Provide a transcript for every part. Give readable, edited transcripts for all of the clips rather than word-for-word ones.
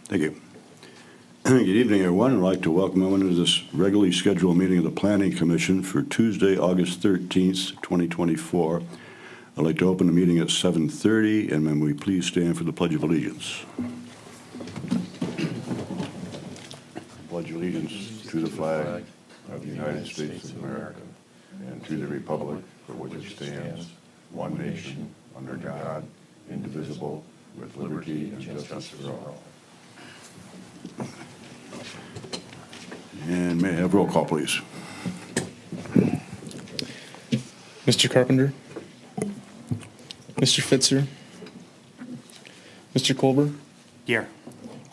Thank you. Good evening, everyone. I'd like to welcome everyone to this regularly scheduled meeting of the Planning Commission for Tuesday, August 13th, 2024. I'd like to open the meeting at 7:30, and then we please stand for the Pledge of Allegiance. Pledge allegiance to the flag of the United States of America and to the republic for which it stands, one nation, under God, indivisible, with liberty and justice for all. And may I have roll call, please? Mr. Carpenter, Mr. Fitzer, Mr. Colbert, Here.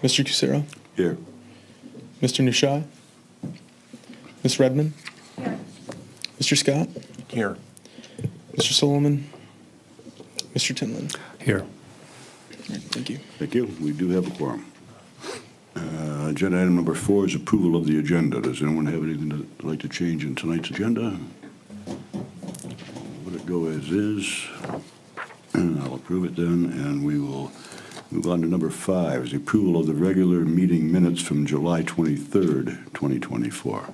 Mr. Cusero, Here. Mr. Nishai, Ms. Redmond, Mr. Scott, Here. Mr. Solomon, Mr. Tinlin. Here. All right, thank you. Thank you. We do have a quorum. Agenda item number 4 is approval of the agenda. Does anyone have anything they'd like to change in tonight's agenda? Let it go as is. I'll approve it then, and we will move on to number 5, is the approval of the regular meeting minutes from July 23rd, 2024.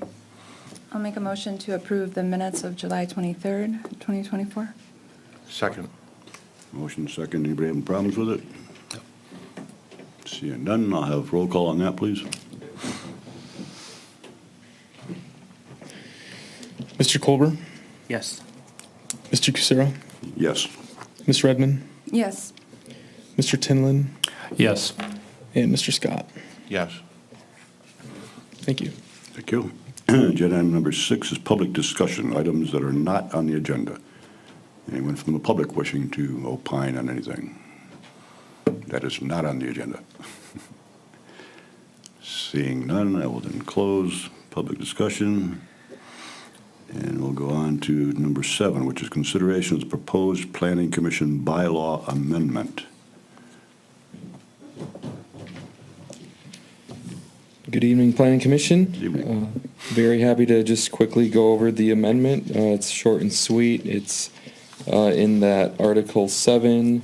I'll make a motion to approve the minutes of July 23rd, 2024. Second. Motion second. Anybody having problems with it? Seeing none, I'll have roll call on that, please. Mr. Colbert, Yes. Mr. Cusero, Yes. Ms. Redmond, Yes. Mr. Tinlin, Yes. and Mr. Scott. Yes. Thank you. Thank you. Agenda item number 6 is public discussion, items that are not on the agenda. Anyone from the public wishing to opine on anything that is not on the agenda? Seeing none, I will then close public discussion. And we'll go on to number 7, which is consideration of the proposed Planning Commission bylaw amendment. Good evening, Planning Commission. Good evening. Very happy to just quickly go over the amendment. It's short and sweet. It's in that Article 7,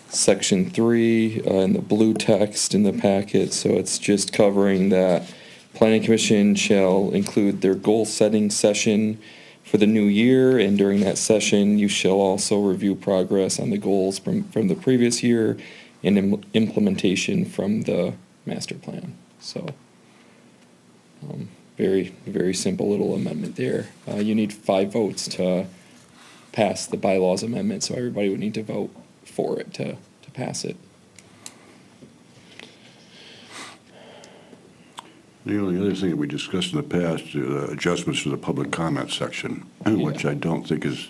Section 3, in the blue text in the packet. So it's just covering that Planning Commission shall include their goal-setting session for the new year, and during that session, you shall also review progress on the goals from the previous year and implementation from the master plan. So very, very simple little amendment there. You need 5 votes to pass the bylaws amendment, so everybody would need to vote for it to pass it. The only other thing that we discussed in the past, adjustments to the public comment section, which I don't think is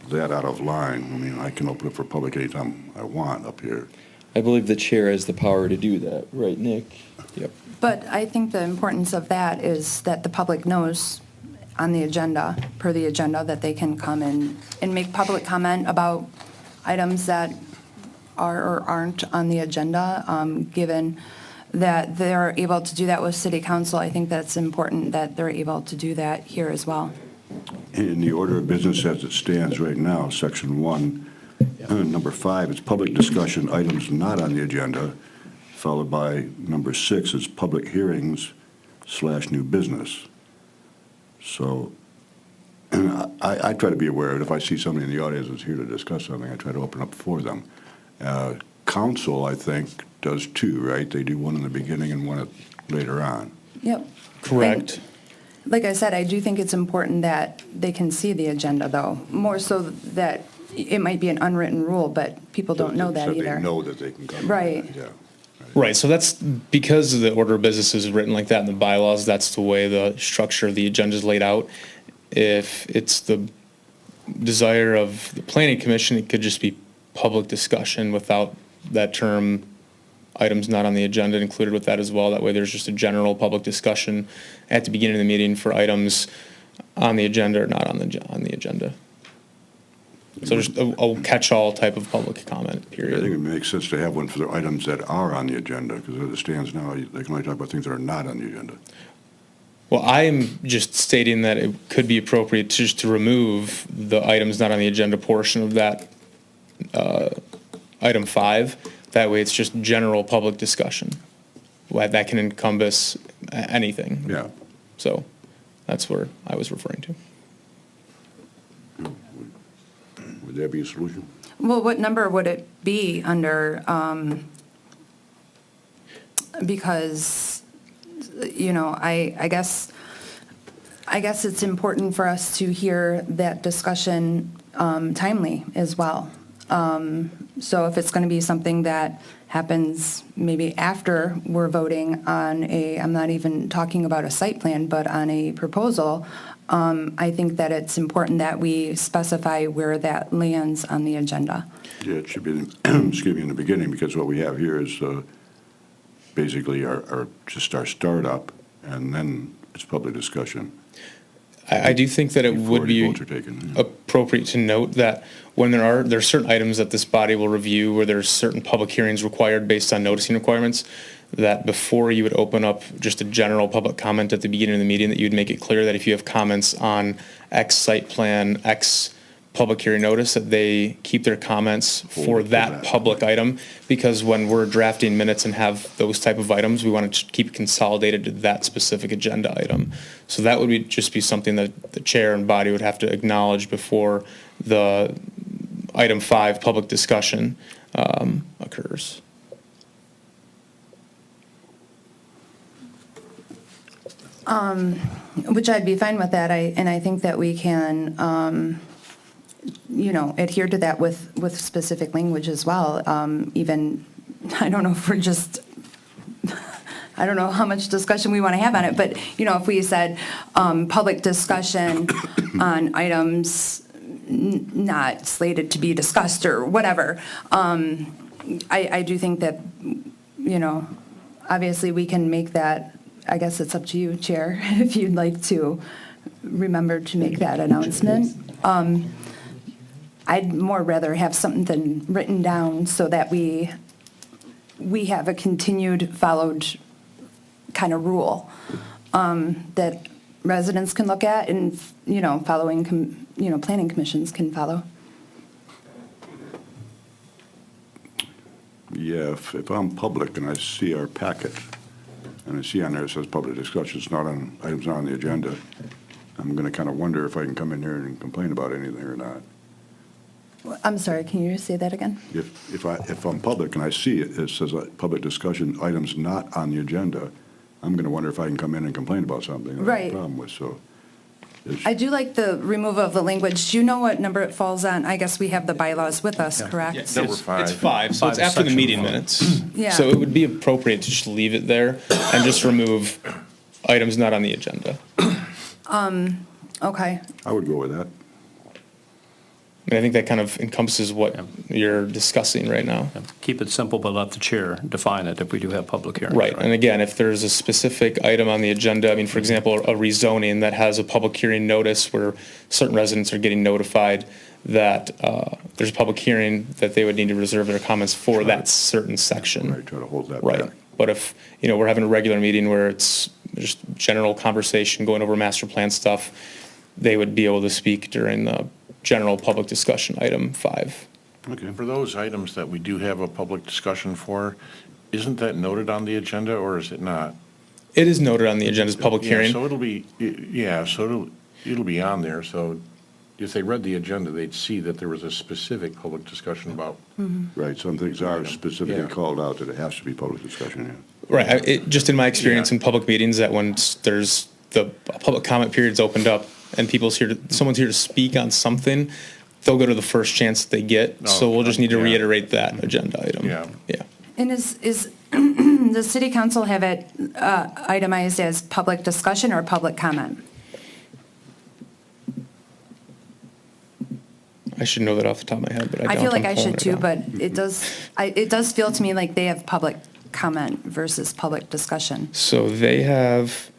that out of line. I mean, I can open it for public anytime I want up here. I believe the chair has the power to do that, right, Nick? Yep. But I think the importance of that is that the public knows on the agenda, per the agenda, that they can come in and make public comment about items that are or aren't on the agenda, given that they're able to do that with city council. I think that's important that they're able to do that here as well. In the order of business as it stands right now, Section 1, number 5 is public discussion, items not on the agenda, followed by number 6 is public hearings / new business. So I try to be aware of it. If I see somebody in the audience that's here to discuss something, I try to open up for them. Council, I think, does 2, right? They do one in the beginning and one later on. Yep. Correct. Like I said, I do think it's important that they can see the agenda, though, more so that it might be an unwritten rule, but people don't know that So either. they know that they can come. Right. Yeah. Right, so that's because the order of business is written like that in the bylaws, that's the way the structure of the agenda is laid out. If it's the desire of the planning commission, it could just be public discussion without that term, items not on the agenda included with that as well. That way there's just a general public discussion at the beginning of the meeting for items on the agenda or not on the agenda. So just a catch-all type of public comment I think period. it makes sense to have one for the items that are on the agenda, because as it stands now, they can only talk about things that are not on the agenda. Well, I am just stating that it could be appropriate to just to remove the items not on the agenda portion of that, item 5. That way it's just general public discussion. Well, that can encompass anything. Yeah. So that's where I was referring to. Would that be a solution? Well, what number would it be under, because, you know, I guess it's important for us to hear that discussion timely as well. So if it's going to be something that happens maybe after we're voting on I'm not even talking about a site plan, but on a proposal, I think that it's important that we specify where that lands on the agenda. Yeah, it should be, excuse me, in the beginning, because what we have here is basically just our startup, and then it's public discussion. I do think that it Before would any be votes are taken. appropriate to note that when there's certain items that this body will review where there's certain public hearings required based on noticing requirements, that before you would open up just a general public comment at the beginning of the meeting, that you'd make it clear that if you have comments on X site plan, X public hearing notice, that they keep their comments for that public item, because when we're drafting minutes and have those type of items, we want to keep consolidated to that specific agenda item. So that would just be something that the chair and body would have to acknowledge before the item 5 public discussion occurs. Which I'd be fine with that, and I think that we can, you know, adhere to that with specific language as well. Even, I don't know if we're just, I don't know how much discussion we want to have on it, but, you know, if we said, public discussion on items not slated to be discussed or whatever, I do think that, you know, obviously we can make that, I guess it's up to you, Chair, if you'd like to remember to make that announcement. I'd more rather have something written down so that we have a continued followed kind of rule that residents can look at and, you know, planning commissions can follow. Yeah, if I'm public and I see our packet, and I see on there it says public discussion, it's not on, items not on the agenda, I'm going to kind of wonder if I can come in here and complain about anything or not. I'm sorry, can you say that again? If I'm public and I see it says public discussion, items not on the agenda, I'm going to wonder if I can come in and complain about something that I have Right. a problem with, so. I do like the removal of the language. Do you know what number it falls on? I guess we have the bylaws with us, correct? Number 5. It's 5, so it's 5 is after the section meeting 1. minutes. Yeah. So it would be appropriate to just leave it there and just remove items not on the agenda. Okay. I would go with that. And I think that kind of encompasses what you're discussing right now. Keep it simple, but let the chair define it if we do have public hearings. Right, and again, if there's a specific item on the agenda, I mean, for example, a rezoning that has a public hearing notice where certain residents are getting notified that there's a public hearing, that they would need to reserve their comments for that certain section. Right, try to hold that Right, back. but if, you know, we're having a regular meeting where it's just general conversation, going over master plan stuff, they would be able to speak during the general public discussion, item 5. Okay. For those items that we do have a public discussion for, isn't that noted on the agenda, or is it not? It is noted on the agenda's public Yeah, hearing. so it'll be, yeah, so it'll be on there, so if they read the agenda, they'd see that there was a specific public discussion about. Right, some things are specifically Yeah. called out that it has to be public discussion, yeah. Right, just in my experience Yeah. in public meetings, that when there's the public comment period's opened up and someone's here to speak on something, they'll go to the first chance that they get. So we'll just need to yeah. reiterate that agenda item. Yeah. Yeah. And does the city council have it itemized as public discussion or public comment? I should know that off the top of my head, but I don't. I feel like I'm I pulling should it too, up. but it does feel to me like they have public comment versus public discussion. So they have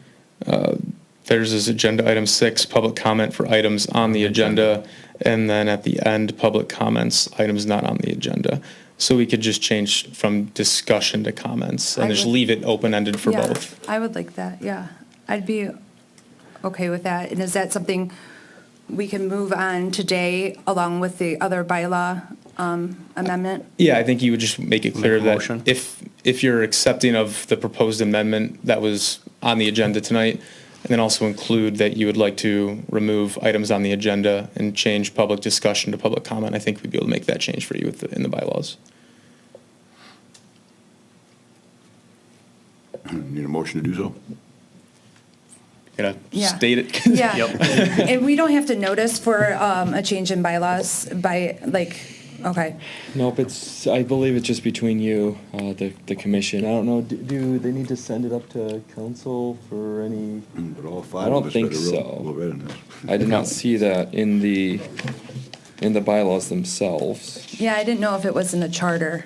There's this agenda item 6, public comment for items on the agenda, and then at the end, public comments, items not on the agenda. So we could just change from discussion to comments and I just would- leave it open-ended for Yeah, both. I would like that, yeah. I'd be okay with that. And is that something we can move on today along with the other bylaw amendment? Yeah, I think you would just make it clear Make a that motion. if you're accepting of the proposed amendment that was on the agenda tonight, and then also include that you would like to remove items on the agenda and change public discussion to public comment, I think we'd be able to make that change for you in the bylaws. Need a motion to do so? Gotta Yeah. state it. Yeah. Yep. And we don't have to notice for a change in bylaws by, like, okay. Nope, I believe it's just between you, the commission. I don't know, do they need to send it up to council for any? But all I five don't of us think better so. roll right in this. I did not see that in the bylaws themselves. Yeah, I didn't know if it was in the charter.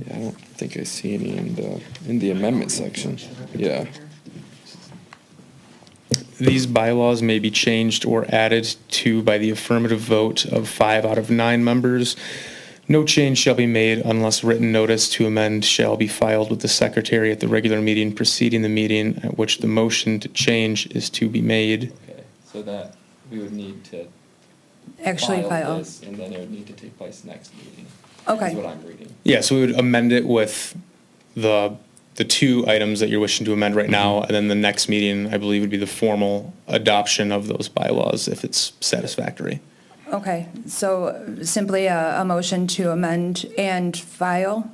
Yeah, I don't think I see any in the amendment section. Yeah. These bylaws may be changed or added to by the affirmative vote of 5 out of 9 members. No change shall be made unless written notice to amend shall be filed with the secretary at the regular meeting preceding the meeting at which the motion to change is to be made. Okay, so that we would need to Actually file. this, and then it would need to take place next meeting. Okay. Is what I'm reading. Yeah, so we would amend it with the 2 items that you're wishing to amend right now, and then the next meeting, I believe, would be the formal adoption of those bylaws if it's satisfactory. Okay, so simply a motion to amend and file?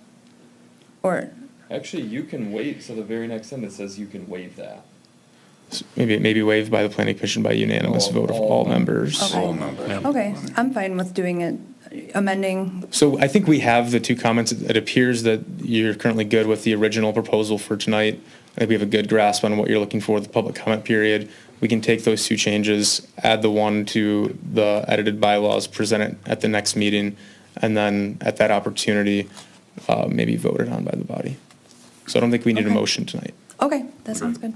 Or, Actually, you can wait, so the very next sentence says you can waive that. Maybe waived by the planning commission by unanimous All- vote of all all members. Okay. All members. okay, I'm fine with doing it, amending. So I think we have the 2 comments. It appears that you're currently good with the original proposal for tonight. I think we have a good grasp on what you're looking for with the public comment period. We can take those 2 changes, add the one to the edited bylaws, present it at the next meeting, and then at that opportunity, maybe voted on by the body. So I don't think we need a Okay. motion tonight. Okay, that sounds good.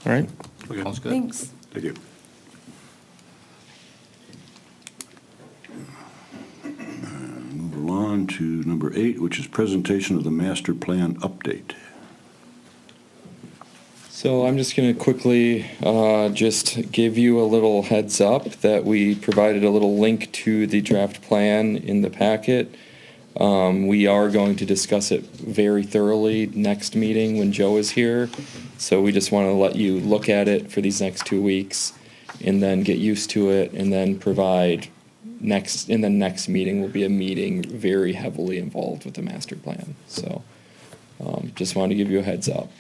All right? Sounds good. Thanks. Thank you. Move along to number 8, which is presentation of the master plan update. So I'm just going to quickly just give you a little heads up that we provided a little link to the draft plan in the packet. We are going to discuss it very thoroughly next meeting when Joe is here. So we just want to let you look at it for these next 2 weeks and then get used to it and then provide in the next meeting will be a meeting very heavily involved with the master plan. So just wanted to give you a heads up.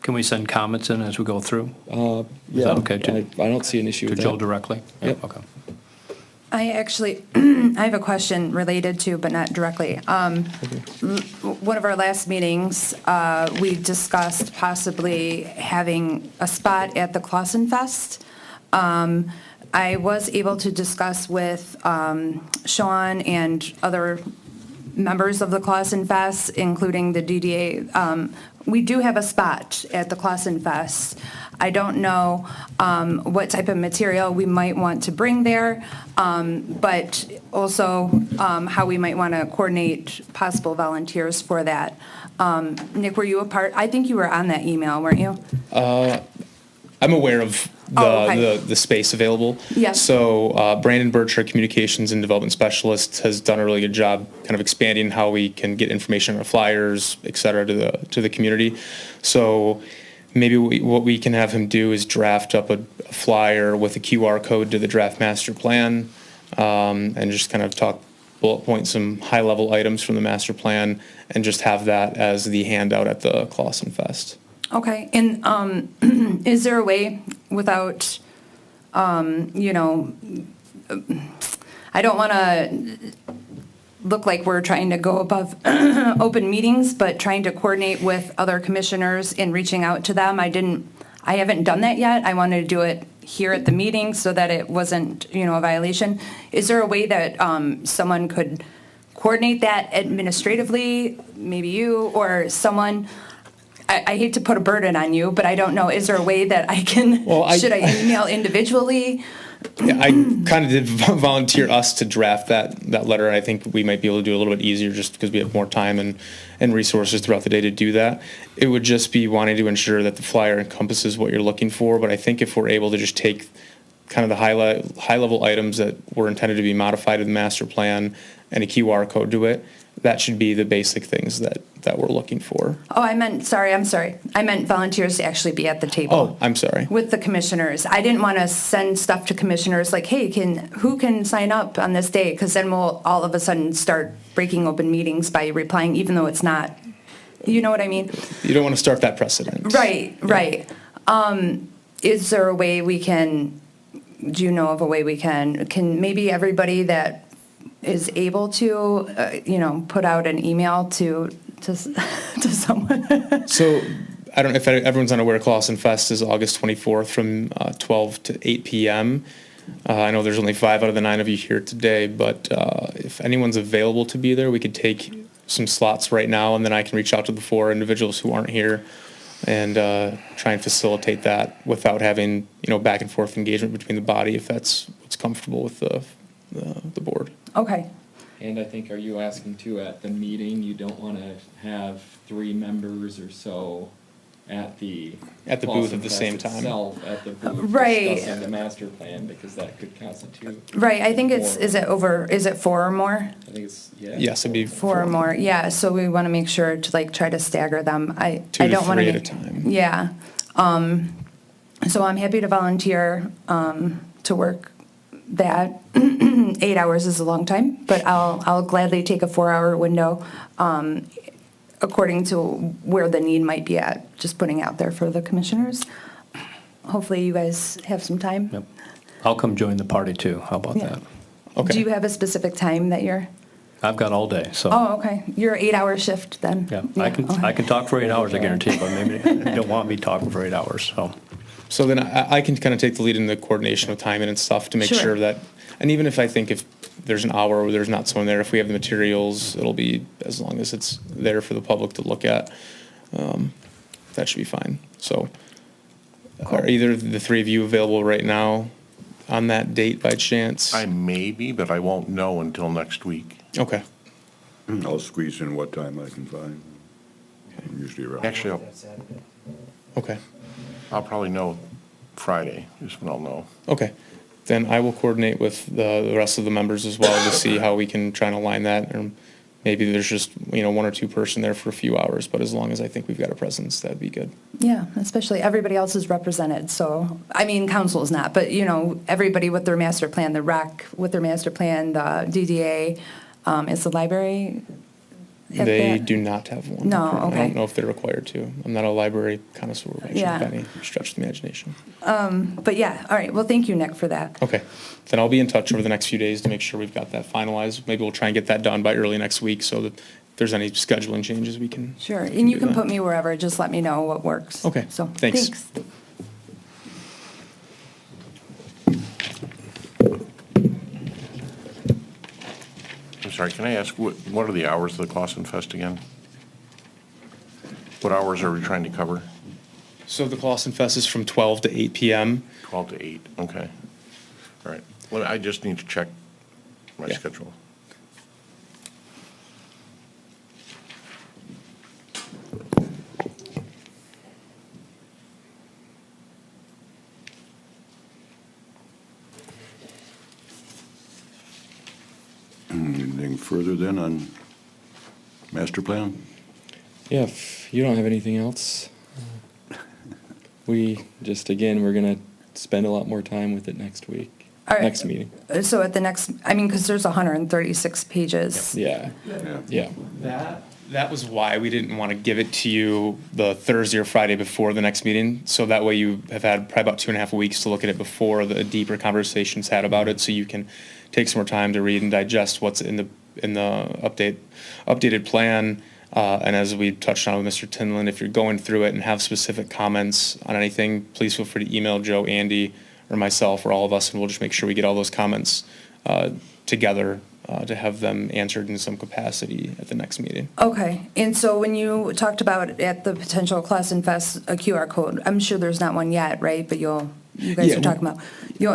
Can we send comments in as we go through? Yeah, that okay to- I don't see an issue To with Joe that. directly? Yep. Okay. I actually, I have a question related to, but not directly. One of our last meetings, we discussed possibly having a spot at the Clausen Fest. I was able to discuss with Sean and other members of the Clausen Fest, including the DDA. We do have a spot at the Clausen Fest. I don't know what type of material we might want to bring there, but also how we might want to coordinate possible volunteers for that. Nick, were you a part? I think you were on that email, weren't you? I'm aware of Oh, okay. the space available. Yes. So Brandon Birch, our communications and development specialist, has done a really good job kind of expanding how we can get information on our flyers, et cetera, to the community. So maybe what we can have him do is draft up a flyer with a QR code to the draft master plan, and just kind of bullet point some high-level items from the master plan, and just have that as the handout at the Clausen Fest. Okay, and is there a way without, I don't want to look like we're trying to go above open meetings, but trying to coordinate with other commissioners in reaching out to them. I I haven't done that yet. I wanted to do it here at the meeting so that it wasn't, a violation. Is there a way that someone could coordinate that administratively, maybe you or someone? I hate to put a burden on you, but I don't know. Is there a way that I can, should I email individually? Yeah, I kind of did volunteer us to draft that letter. I think we might be able to do it a little bit easier just because we have more time and resources throughout the day to do that. It would just be wanting to ensure that the flyer encompasses what you're looking for, but I think if we're able to just take kind of the high-level items that were intended to be modified in the master plan and a QR code to it, that should be the basic things that we're looking for. Oh, I'm sorry. I meant volunteers to actually be at the table. Oh, I'm sorry. With the commissioners. I didn't want to send stuff to commissioners like, hey, who can sign up on this day? Because then we'll all of a sudden start breaking open meetings by replying, even though it's not, you know what I mean? You don't want to start that precedent. Right. Is there a way do you know of a way we can maybe everybody that is able to, put out an email to someone? So I don't know if everyone's unaware, Clausen Fest is August 24th from 12 to 8 p.m. I know there's only 5 out of the 9 of you here today, but if anyone's available to be there, we could take some slots right now, and then I can reach out to the 4 individuals who aren't here and try and facilitate that without having, back and forth engagement between the body, if that's what's comfortable with the board. Okay. And I think, are you asking too, at the meeting, you don't want to have 3 members or so at the booth at the same time. itself, at the booth Right. discussing the master plan, because that could constitute. Right. I think is it 4 or more? I think it's, yeah. Yes, it'd be 4 or more. Yeah. So we want to make sure to try to stagger them. I 2 to don't want 3 to at a time. Yeah. So I'm happy to volunteer to work that. 8 hours is a long time, but I'll gladly take a 4-hour window according to where the need might be at, just putting out there for the commissioners. Hopefully you guys have some time. Yep. I'll come join the party too. How about Yeah. that? Okay. Do you have a specific time that you're? I've got all day, so. Oh, okay. You're 8-hour shift then? Yeah, I can talk for 8 hours, I guarantee, but maybe you don't want me talking for 8 hours, so. So then I can kind of take the lead in the coordination of timing and stuff to make Sure. sure that, and even if I think if there's an hour where there's not someone there, if we have the materials, it'll be, as long as it's there for the public to look at, that should be fine. So are either of the 3 of you available right now on that date by chance? I may be, but I won't know until next week. Okay. I'll squeeze in what time I can find. I'm usually around. Actually, Okay. I'll probably know Friday, is when I'll know. Okay. Then I will coordinate with the rest of the members as well to see how we can try and align that. Or maybe there's just, 1 or 2 person there for a few hours, but as long as I think we've got a presence, that'd be good. Yeah, especially everybody else is represented. So, I mean, council is not, but, everybody with their master plan, the REC with their master plan, the DDA, is the library? have They that? do not have one. No, I okay. don't know if they're required to. I'm not a library connoisseur by Yeah. any stretch of the imagination. But yeah, all right. Well, thank you, Nick, for that. Okay. Then I'll be in touch over the next few days to make sure we've got that finalized. Maybe we'll try and get that done by early next week so that if there's any scheduling changes, we can. Sure. And you do can that. put me wherever. Just let me know what works. Okay, So, thanks. I'm sorry, can I ask, what are the hours of the Clausen Fest again? What hours are we trying to cover? So the Clausen Fest is from 12 to 8 p.m. 12 to 8, okay. All right. Well, I just need to check my Yeah. schedule. Anything further then on master plan? Yeah, if you don't have anything else, we just, again, we're gonna spend a lot more time with it next week, All right. next meeting. So at the next, I mean, because there's 136 pages. Yeah, Yeah. yeah. That was why we didn't want to give it to you the Thursday or Friday before the next meeting. So that way you have had probably about 2.5 weeks to look at it before the deeper conversations had about it. So you can take some more time to read and digest what's in the updated plan. And as we touched on with Mr. Tinlin, if you're going through it and have specific comments on anything, please feel free to email Joe, Andy, or myself, or all of us, and we'll just make sure we get all those comments together to have them answered in some capacity at the next meeting. Okay, and so when you talked about at the potential Class Fest a QR code, I'm sure there's not one yet, right? But you guys Yeah. are talking about,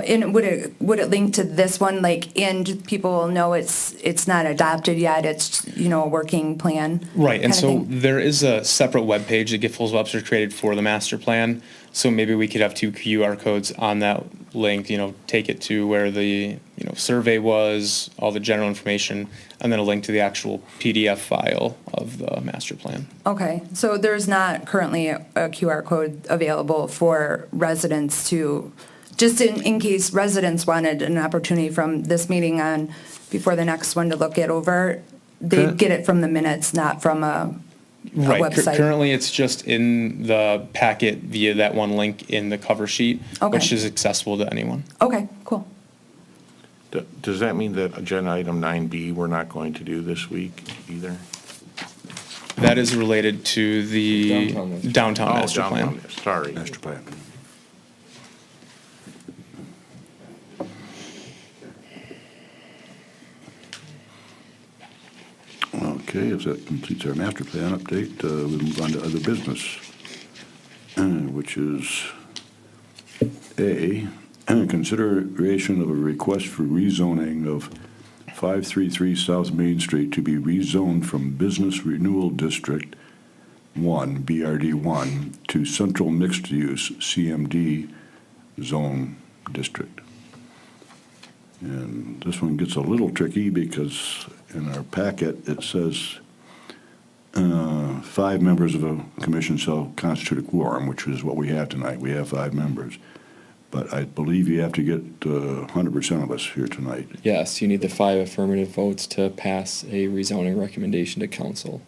and would it link to this one, like, and people will know it's not adopted yet, it's, a working plan? Right, and kinda so thing? there is a separate webpage that Giffords Webster created for the master plan. So maybe we could have 2 QR codes on that link, take it to where the, survey was, all the general information, and then a link to the actual PDF file of the master plan. Okay, so there's not currently a QR code available for residents to, just in case residents wanted an opportunity from this meeting on, before the next one to look it over, they'd get it from the minutes, not from a Right, website. currently it's just in the packet via that one link in the cover sheet, Okay. which is accessible to anyone. Okay, cool. Does that mean that agenda item 9B, we're not going to do this week either? That is related to the downtown Oh, master plan. downtown, sorry. Master plan. Okay, if that completes our master plan update, we'll move on to other business, which is A, consideration of a request for rezoning of 533 South Main Street to be rezoned from Business Renewal District 1, BRD 1, to Central Mixed Use, CMD Zone District. And this one gets a little tricky because in our packet, it says 5 members of a commission shall constitute a quorum, which is what we have tonight. We have 5 members. But I believe you have to get 100% of us here tonight. Yes, you need the 5 affirmative votes to pass a rezoning recommendation to council.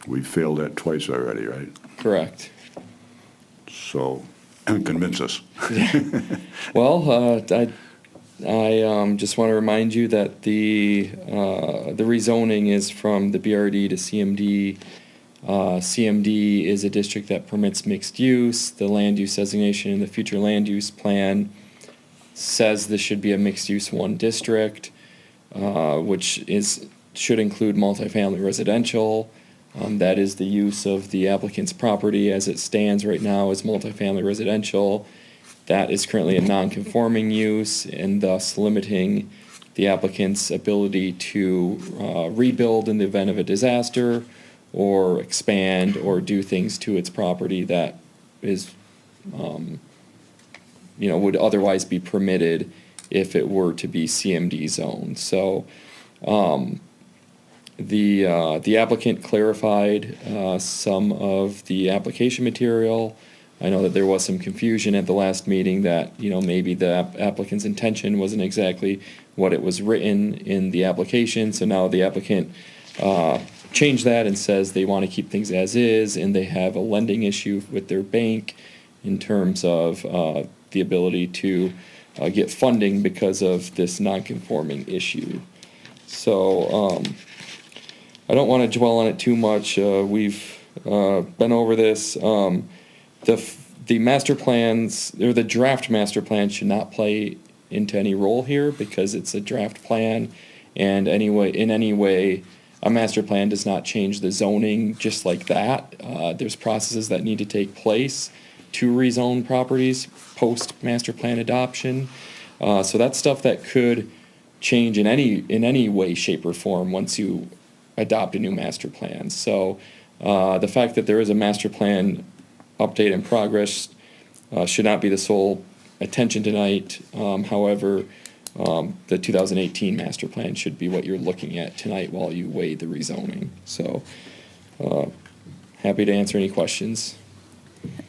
We've failed that twice already, right? Correct. So, convince us. Well, I just want to remind you that the rezoning is from the BRD to CMD. CMD is a district that permits mixed use. The land use designation in the future land use plan says this should be a mixed use 1 district, which should include multifamily residential. That is the use of the applicant's property as it stands right now is multifamily residential. That is currently a non-conforming use and thus limiting the applicant's ability to rebuild in the event of a disaster or expand or do things to its property that is, would otherwise be permitted if it were to be CMD zoned. So the applicant clarified some of the application material. I know that there was some confusion at the last meeting that, maybe the applicant's intention wasn't exactly what it was written in the application. So now the applicant changed that and says they want to keep things as is, and they have a lending issue with their bank in terms of the ability to get funding because of this non-conforming issue. So I don't want to dwell on it too much. We've been over this. The master plans, or the draft master plan, should not play into any role here because it's a draft plan, and in any way, a master plan does not change the zoning just like that. There's processes that need to take place to rezone properties post master plan adoption. So that's stuff that could change in any way, shape, or form once you adopt a new master plan. So the fact that there is a master plan update in progress should not be the sole attention tonight. However, the 2018 master plan should be what you're looking at tonight while you weigh the rezoning. So happy to answer any questions.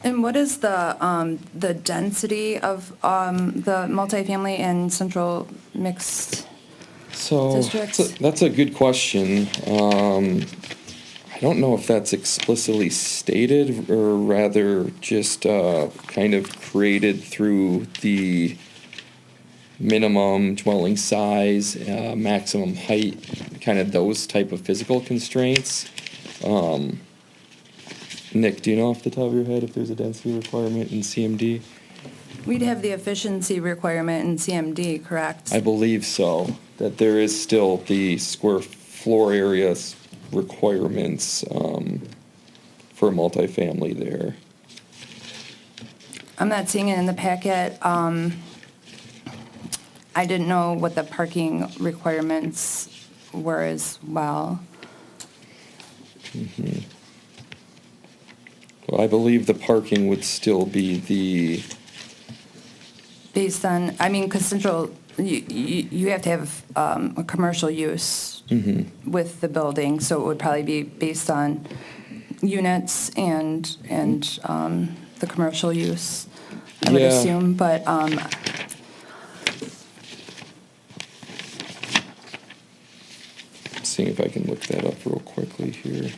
And what is the density of the multifamily and central mixed So districts? that's a good question. I don't know if that's explicitly stated or rather just kind of created through the minimum dwelling size, maximum height, kind of those type of physical constraints. Nick, do you know off the top of your head if there's a density requirement in CMD? We'd have the efficiency requirement in CMD, correct? I believe so, that there is still the square floor areas requirements for multifamily there. I'm not seeing it in the packet. I didn't know what the parking requirements were as well. Well, I believe the parking would still be the, Based on, I mean, because central, you have to have a commercial use with the building, so it would probably be based on units and the commercial use, I would Yeah. assume, but seeing if I can look that up real quickly here.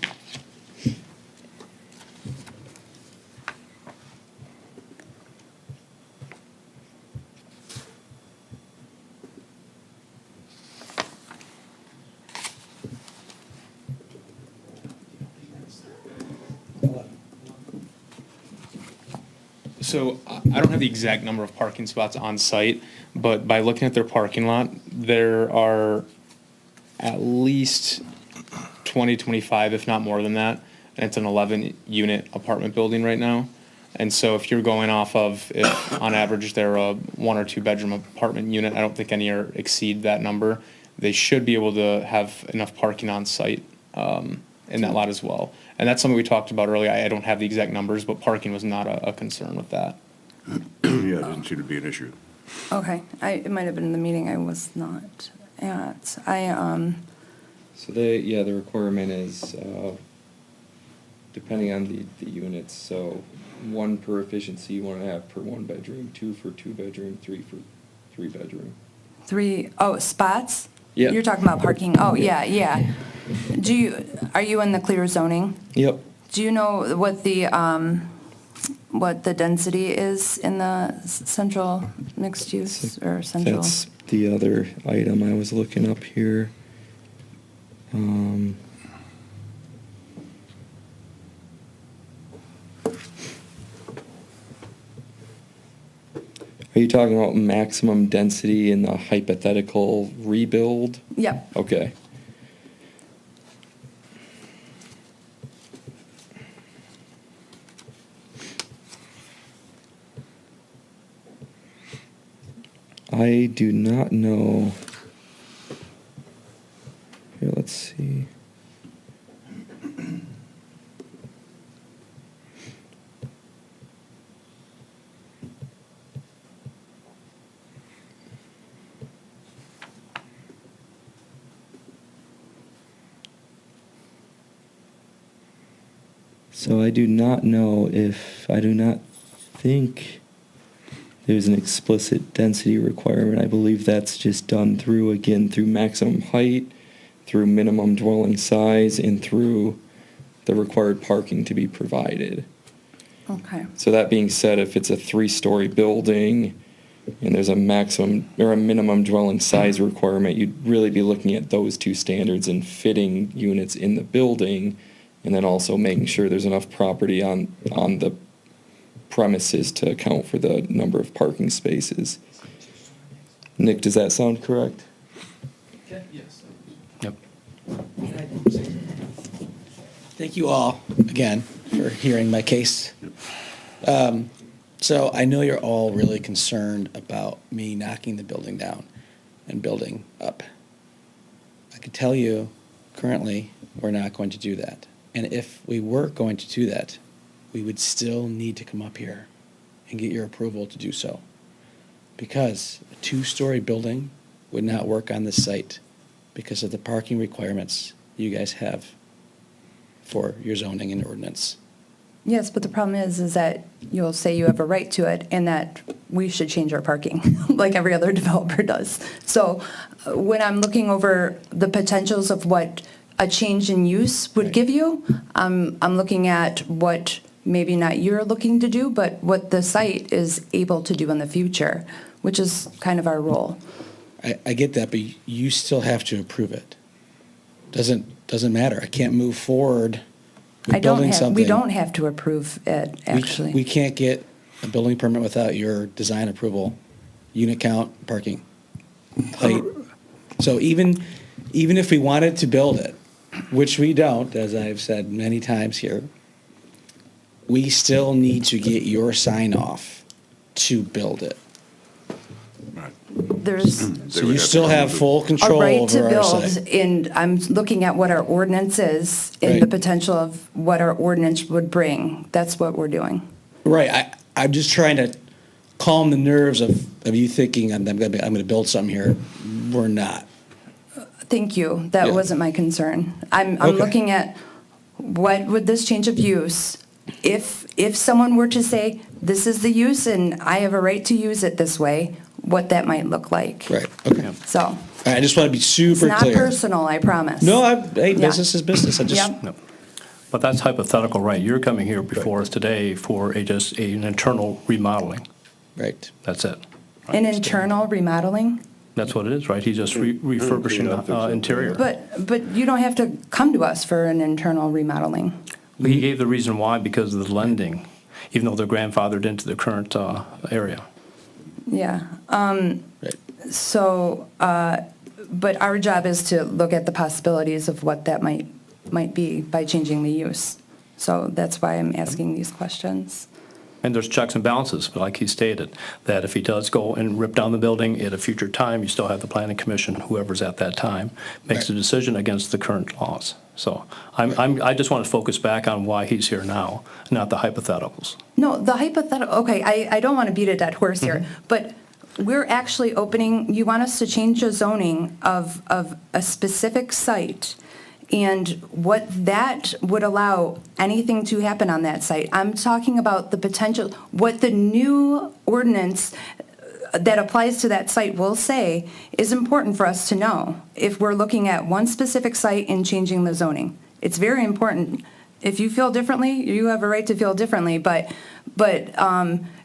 So I don't have the exact number of parking spots on site, but by looking at their parking lot, there are at least 20, 25, if not more than that. And it's an 11-unit apartment building right now. And so if you're going off of, if on average they're a 1 or 2 bedroom apartment unit, I don't think any are exceed that number. They should be able to have enough parking on site in that lot as well. And that's something we talked about earlier. I don't have the exact numbers, but parking was not a concern with that. Yeah, it doesn't seem to be an issue. okay, it might have been in the meeting I was not at. So the requirement is, depending on the units, so 1 per efficiency, 1.5 per 1 bedroom, 2 for 2 bedroom, 3 for 3 bedroom. 3, spots? Yeah. You're talking about parking, oh, yeah. Are you in the clear zoning? Yep. Do you know what the density is in the central mixed use or central? That's the other item I was looking up here. Are you talking about maximum density in the hypothetical rebuild? Yep. Okay. I do not know. Here, let's see. So I do not know if, I do not think there's an explicit density requirement. I believe that's just done through, again, through maximum height, through minimum dwelling size, and through the required parking to be provided. Okay. So that being said, if it's a 3-story building and there's a maximum or a minimum dwelling size requirement, you'd really be looking at those 2 standards and fitting units in the building, and then also making sure there's enough property on the premises to account for the number of parking spaces. Nick, does that sound correct? Yes. Yep. Thank you all, again, for hearing my case. So I know you're all really concerned about me knocking the building down and building up. I can tell you, currently, we're not going to do that. And if we were going to do that, we would still need to come up here and get your approval to do so. Because a 2-story building would not work on this site because of the parking requirements you guys have for your zoning and ordinance. Yes, but the problem is that you'll say you have a right to it and that we should change our parking like every other developer does. So when I'm looking over the potentials of what a change in use would give you, I'm looking at what maybe not you're looking to do, but what the site is able to do in the future, which is kind of our role. I get that, but you still have to approve it. Doesn't doesn't matter. I can't move forward I with don't building have, something. we don't have to approve it, We actually. can't get a building permit without your design approval, unit count, parking, height. So even if we wanted to build it, which we don't, as I've said many times here, we still need to get your sign off to build it. Right. There's They So would you have to still come have to- full a control right to over our build, site. and I'm looking at what our ordinance is and the Right. potential of what our ordinance would bring. That's what we're doing. Right, I'm just trying to calm the nerves of you thinking I'm gonna build something here. We're not. Thank you. That Yeah. wasn't my concern. I'm Okay. looking at what would this change of use, if someone were to say, this is the use and I have a right to use it this way, what that might look like. Right, okay. So, All right, I just want to be it's super not clear. personal, I promise. No, hey, Yeah. business is business. I just, Yep. No. But that's hypothetical, right? You're coming here before us today for just an internal remodeling. right. That's it. An internal remodeling? That's what it is, right? He's just refurbishing the interior. But you don't have to come to us for an internal remodeling. He gave the reason why, because of the lending, even though they're grandfathered into the current area. Yeah. Right. So, but our job is to look at the possibilities of what that might be by changing the use. So that's why I'm asking these questions. And there's checks and balances, like he stated, that if he does go and rip down the building at a future time, you still have the planning commission, whoever's at that time, makes a Right. decision against the current laws. So I just want to focus back on why he's here now, not the hypotheticals. No, the hypothetical, okay, I don't want to beat a dead horse here, but we're actually opening, you want us to change the zoning of a specific site, and what that would allow anything to happen on that site. I'm talking about the potential, what the new ordinance that applies to that site will say is important for us to know if we're looking at one specific site and changing the zoning. It's very important. If you feel differently, you have a right to feel differently, but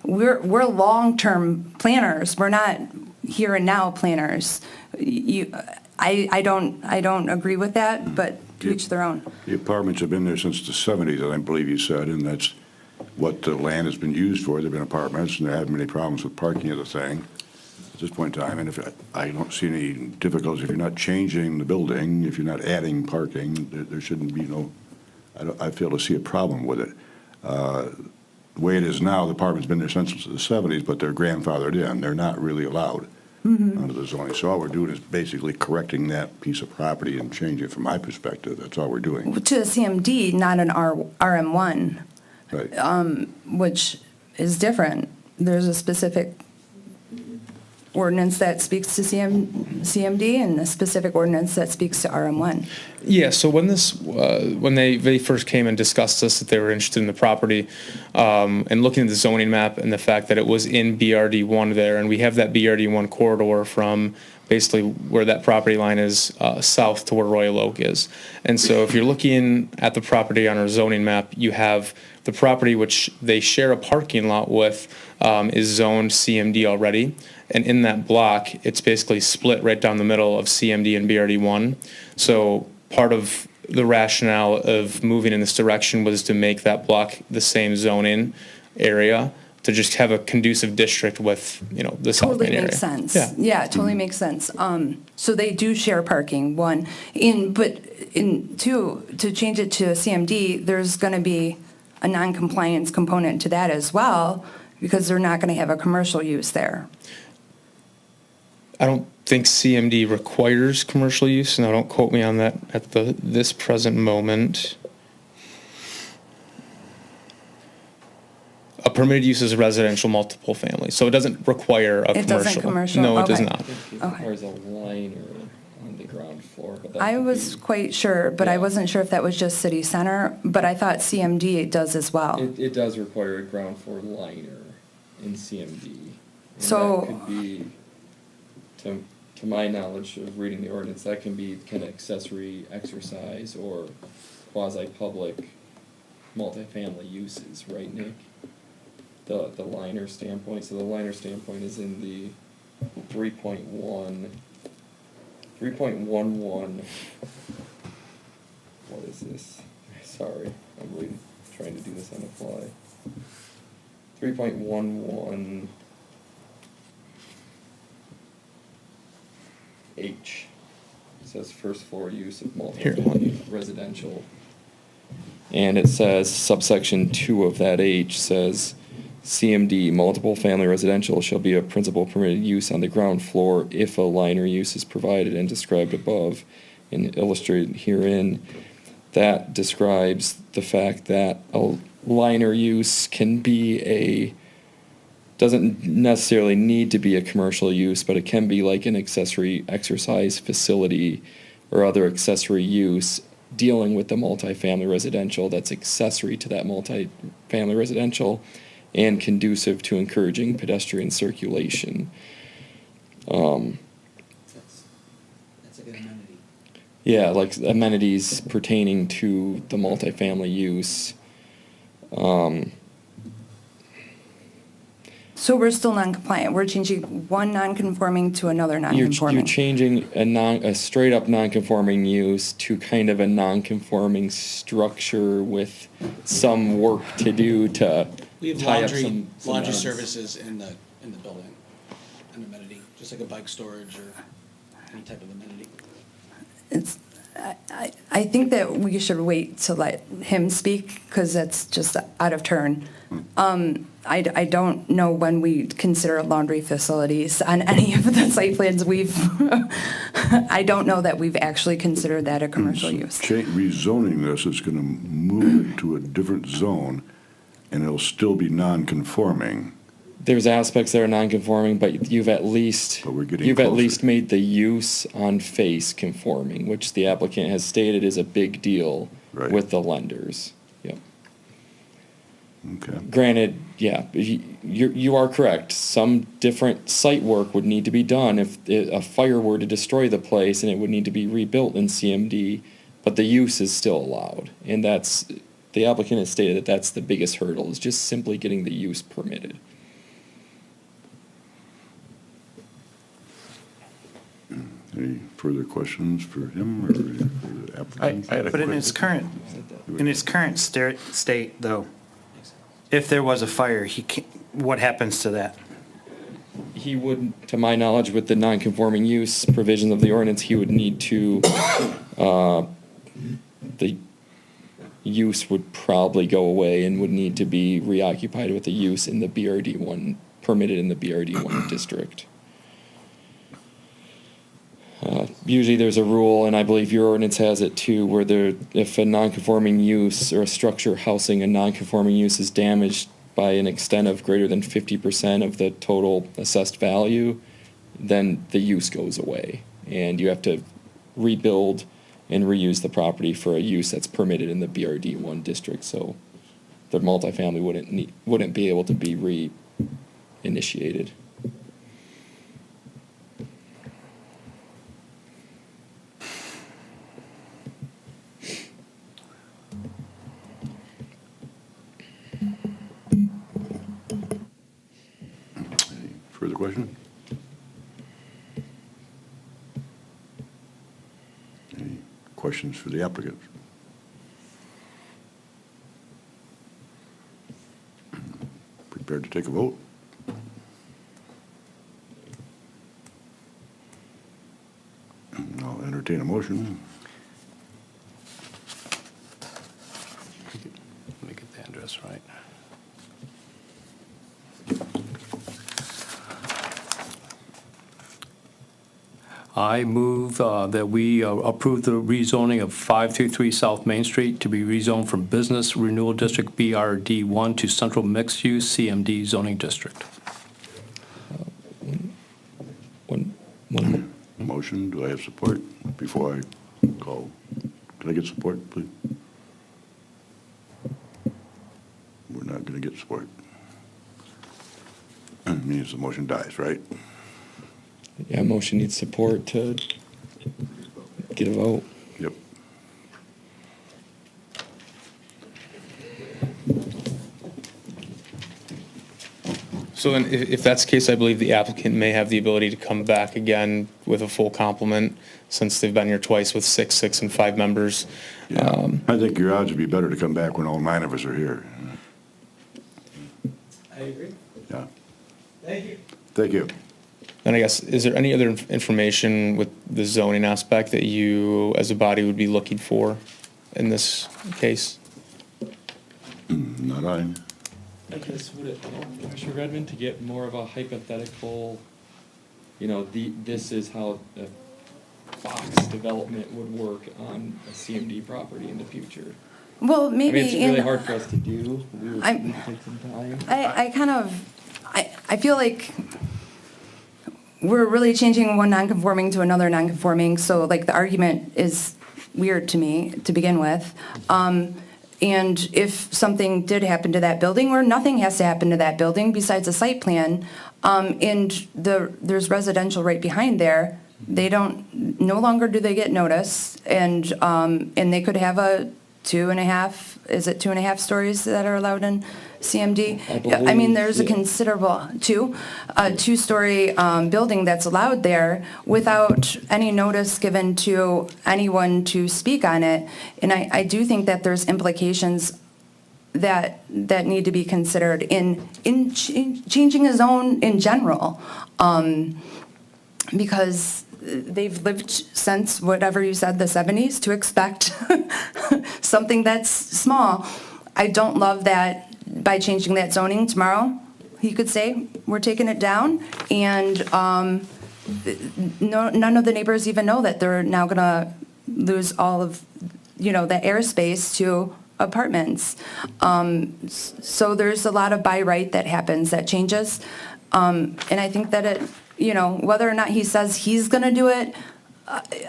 we're long-term planners. We're not here and now planners. I don't agree with that, but to each their own. The apartments have been there since the 70s, I believe you said, and that's what the land has been used for. They've been apartments, and there haven't been any problems with parking of the thing at this point in time. And I don't see any difficulties if you're not changing the building, if you're not adding parking, there shouldn't be no, I fail to see a problem with it. The way it is now, the apartment's been there since the 70s, but they're grandfathered in. They're not really allowed under the zoning. So all we're doing is basically correcting that piece of property and changing it from my perspective. That's all we're doing. To a CMD, not an RM1, Right. which is different. There's a specific ordinance that speaks to CMD and a specific ordinance that speaks to RM1. Yeah, so when when they first came and discussed this, that they were interested in the property, and looking at the zoning map and the fact that it was in BRD1 there, and we have that BRD1 corridor from basically where that property line is south to where Royal Oak is. And so if you're looking at the property on our zoning map, you have the property which they share a parking lot with is zoned CMD already. And in that block, it's basically split right down the middle of CMD and BRD1. So part of the rationale of moving in this direction was to make that block the same zoning area, to just have a conducive district with, the South Totally Main area. makes sense. Yeah. Yeah, it totally makes sense. So they do share parking, one. Two, to change it to a CMD, there's going to be a non-compliance component to that as well, because they're not going to have a commercial use there. I don't think CMD requires commercial use, and don't quote me on that at this present moment. A permitted use is a residential multiple family, so it doesn't require a commercial. It doesn't commercial? No, it does Okay. not. It requires a liner on the ground floor. But that I could was be- quite sure, but I Yeah. wasn't sure if that was just city center, but I thought CMD does as well. It does require a ground floor liner in CMD. And So- that could be, to my knowledge of reading the ordinance, that can be kind of accessory exercise or quasi-public multifamily uses, right, Nick? The liner standpoint, so the liner standpoint is in the 3.11 is this? Sorry, I'm really trying to do this on the fly. 3.11 H. It says first floor use of multifamily residential. And it says subsection 2 of that H says CMD, multiple family residential shall be a principal permitted use on the ground floor if a liner use is provided and described above and illustrated herein. That describes the fact that a liner use doesn't necessarily need to be a commercial use, but it can be like an accessory exercise facility or other accessory use dealing with the multifamily residential that's accessory to that multifamily residential and conducive to encouraging pedestrian circulation. That's a good amenity. Yeah, like amenities pertaining to the multifamily use. So we're still non-compliant. We're changing one non-conforming to another You're non-conforming. changing a straight up non-conforming use to kind of a non-conforming structure with some work to do to We have tie up laundry, some laundry ends. services in the building, an amenity, just like a bike storage or any type of amenity. It's, I think that we should wait to let him speak, because that's just out of turn. I don't know when we consider laundry facilities on any of the site plans I don't know that we've actually considered that a commercial use. Rezoning this is going to move it to a different zone, and it'll still be non-conforming. There's aspects that are non-conforming, but you've at least But we're getting closer. made the use on face conforming, which the applicant has stated is a big deal Right. with the lenders. Yep. Okay. Granted, yeah, you are correct. Some different site work would need to be done if a fire were to destroy the place, and it would need to be rebuilt in CMD, but the use is still allowed. And the applicant has stated that that's the biggest hurdle, is just simply getting the use permitted. Any further questions for him or for the applicant? I had a But in quick- its current state, though, if there was a fire, what happens to that? He would, to my knowledge, with the non-conforming use provisions of the ordinance, he would need to, the use would probably go away and would need to be reoccupied with the use in the BRD1, permitted in the BRD1 district. Usually there's a rule, and I believe your ordinance has it too, where if a non-conforming use or a structure housing a non-conforming use is damaged by an extent of greater than 50% of the total assessed value, then the use goes away. And you have to rebuild and reuse the property for a use that's permitted in the BRD1 district, so the multifamily wouldn't be able to be reinitiated. Further question? Any questions for the applicant? Prepared to take a vote? I'll entertain a motion. Let me get the address right. I move that we approve the rezoning of 523 South Main Street to be rezoned from Business Renewal District BRD1 to Central Mixed Use CMD Zoning District. One Motion, do I have support before I call? Can I get support, please? We're not going to get support. Means the motion dies, right? Yeah, motion needs support to get a vote. Yep. So then if that's the case, I believe the applicant may have the ability to come back again with a full complement, since they've been here twice with 6 and 5 members. I think your odds would be better to come back when all 9 of us are here. I agree. Yeah. Thank you. Thank you. And I guess, is there any other information with the zoning aspect that you, as a body, would be looking for in this case? Not I. I guess would it help Commissioner Redmond to get more of a hypothetical, this is how a box development would work on a CMD property in the future? Well, I mean, maybe it's in. really hard for us to do. We would I'm- take some time. I feel like we're really changing one non-conforming to another non-conforming, so like the argument is weird to me to begin with. And if something did happen to that building, or nothing has to happen to that building besides a site plan, and there's residential right behind there, no longer do they get notice, and they could have a 2.5 stories that are allowed in CMD? I mean, there's a considerable, a 2-story building that's allowed there without any notice given to anyone to speak on it. And I do think that there's implications that need to be considered in changing a zone in general. Because they've lived since, whatever you said, the 70s, to expect something that's small. I don't love that by changing that zoning tomorrow, he could say, we're taking it down, and none of the neighbors even know that they're now gonna lose all of, the airspace to apartments. So there's a lot of by right that happens, that changes. And I think that it, whether or not he says he's gonna do it,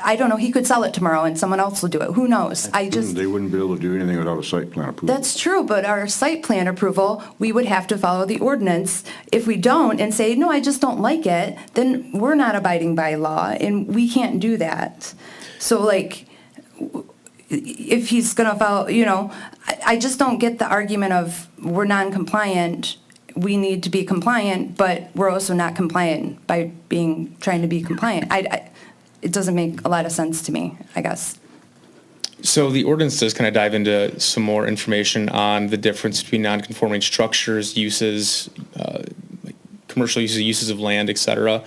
I don't know, he could sell it tomorrow and someone else will do it, who knows? They wouldn't be able to do anything without a site plan approval. That's true, but our site plan approval, we would have to follow the ordinance. If we don't and say, no, I just don't like it, then we're not abiding by law, and we can't do that. So like, if he's gonna follow, I just don't get the argument of, we're non-compliant, we need to be compliant, but we're also not compliant by trying to be compliant. It doesn't make a lot of sense to me, I guess. So the ordinance does kind of dive into some more information on the difference between non-conforming structures, uses, like commercial uses of land, et cetera.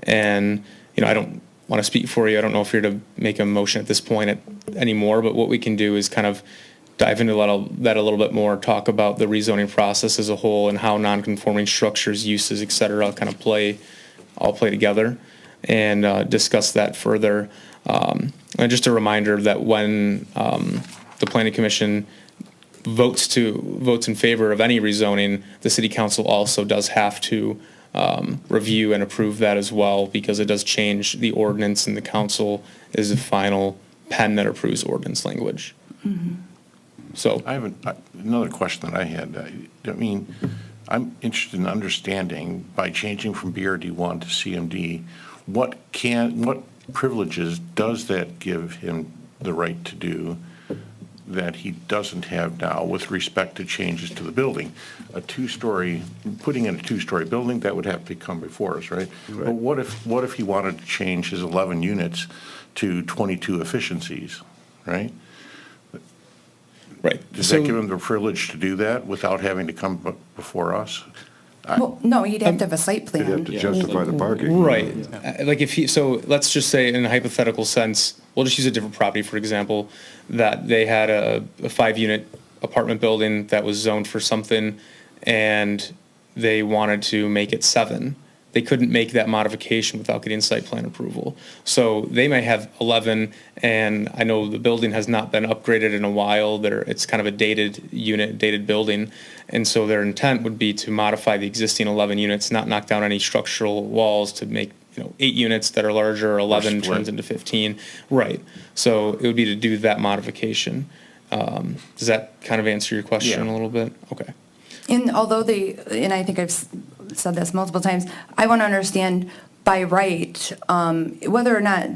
And, I don't want to speak for you. I don't know if you're to make a motion at this point anymore, but what we can do is kind of dive into that a little bit more, talk about the rezoning process as a whole and how non-conforming structures, uses, et cetera, kind of all play together, and discuss that further. And just a reminder that when the Planning Commission votes in favor of any rezoning, the City Council also does have to review and approve that as well, because it does change the ordinance, and the council is the final pen that approves ordinance language. Mm-hmm. So I have another question that I had. I'm interested in understanding, by changing from BRD1 to CMD, what privileges does that give him the right to do that he doesn't have now with respect to changes to the building? Putting in a 2-story building, that would have to come before us, right? But what if he wanted to change his 11 units to 22 efficiencies, right? right. Does that give him the privilege to do that without having to come before us? Well, no, you'd have to have a site They'd have plan. to justify the parking. Right. Like so let's just say in a hypothetical sense, we'll just use a different property, for example, that they had a 5-unit apartment building that was zoned for something, and they wanted to make it 7. They couldn't make that modification without getting site plan approval. So they may have 11, and I know the building has not been upgraded in a while. It's kind of a dated building. And so their intent would be to modify the existing 11 units, not knock down any structural walls, to make 8 units that are larger, or 11 split. turns into 15. Right. So it would be to do that modification. Does that kind of answer your question Yeah. a little bit? Okay. And although and I think I've said this multiple times, I want to understand by right, whether or not,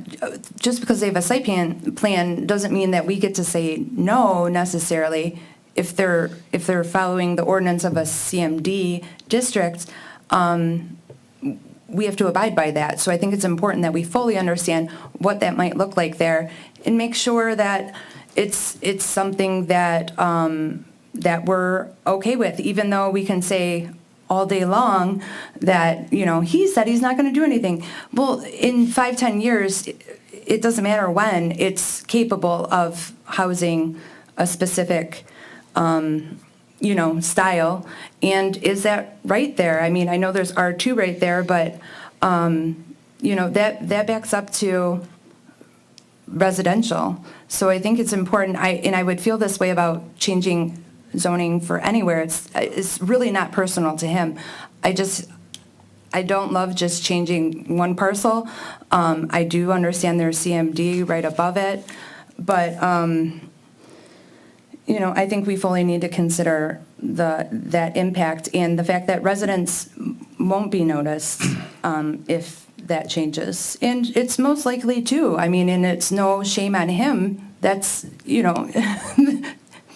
just because they have a site plan doesn't mean that we get to say no necessarily if they're following the ordinance of a CMD district. we have to abide by that. So I think it's important that we fully understand what that might look like there and make sure that it's something that, that we're okay with, even though we can say all day long that, he said he's not going to do anything. Well, in 5-10 years, it doesn't matter when, it's capable of housing a specific, style. And is that right there? I mean, I know there's R2 right there, but, that backs up to residential. So I think it's important, I would feel this way about changing zoning for anywhere. It's really not personal to him. I don't love just changing one parcel. I do understand there's CMD right above it, but, I think we fully need to consider that impact and the fact that residents won't be noticed if that changes. And it's most likely too. I mean, and it's no shame on him. That's,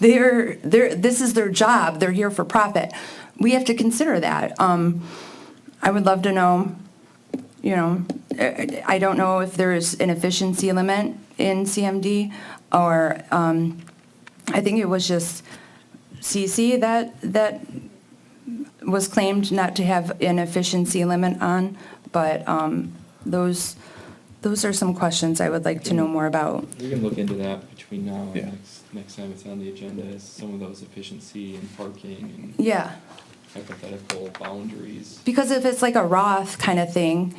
this is their job. They're here for profit. We have to consider that. I would love to know, I don't know if there's an efficiency limit in CMD or, I think it was just CC that was claimed not to have an efficiency limit on, but those are some questions I would like to know more about. We can look into that between now and Yeah. next time it's on the agenda, is some of those efficiency and parking and Yeah, hypothetical boundaries. because if it's like a Roth kind of thing,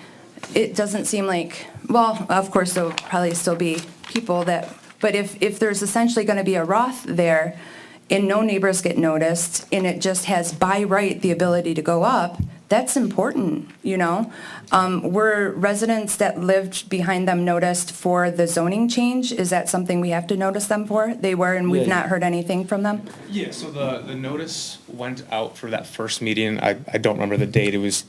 it doesn't seem like, well, of course, there'll probably still be people that, but if there's essentially going to be a Roth there and no neighbors get noticed and it just has by right the ability to go up, that's important, Were residents that lived behind them noticed for the zoning change? Is that something we have to notice them for? They were, and we've Yeah. not heard anything from them? Yeah, so the notice went out for that first meeting. I don't remember the date. It was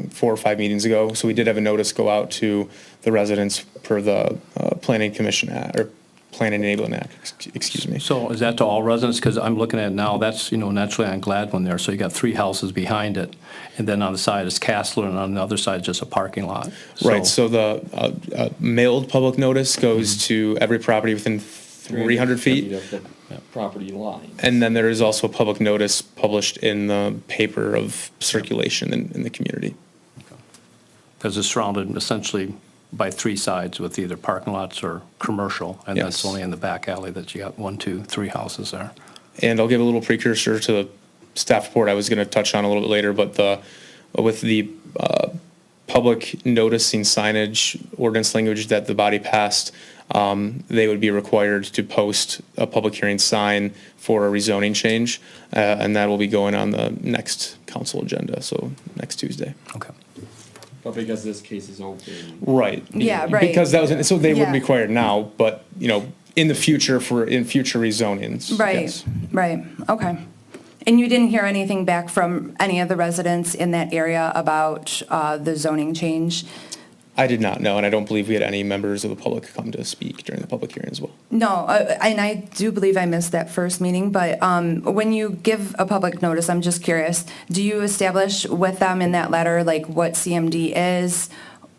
4 or 5 meetings ago. So we did have a notice go out to the residents per the Planning Commission Act, or Plan Enabling Act, excuse me. So is that to all residents? Because I'm looking at it now, that's, naturally on Gladwin there, so you got 3 houses behind it, and then on the side is Castler, and on the other side, just a parking lot. Right, so the mailed public notice goes to every property within 300 feet. Of the property line. And then there is also a public notice published in the paper of circulation in the community. Because it's surrounded essentially by 3 sides with either parking lots or commercial, and that's Yes. only in the back alley that you got 1, 2, 3 houses there. And I'll give a little precursor to the staff report I was going to touch on a little bit later, but with the public noticing signage ordinance language that the body passed, they would be required to post a public hearing sign for a rezoning change, and that will be going on the next council agenda, so next Tuesday. Okay. But because this case is open. Right. Yeah, right. Because that was, so they wouldn't Yeah. be required now, but, in the future, in future rezonings. Right, yes. right, okay. And you didn't hear anything back from any of the residents in that area about the zoning change? I did not know, and I don't believe we had any members of the public come to speak during the public hearing as well. No, and I do believe I missed that first meeting, but when you give a public notice, I'm just curious, do you establish with them in that letter, like, what CMD is,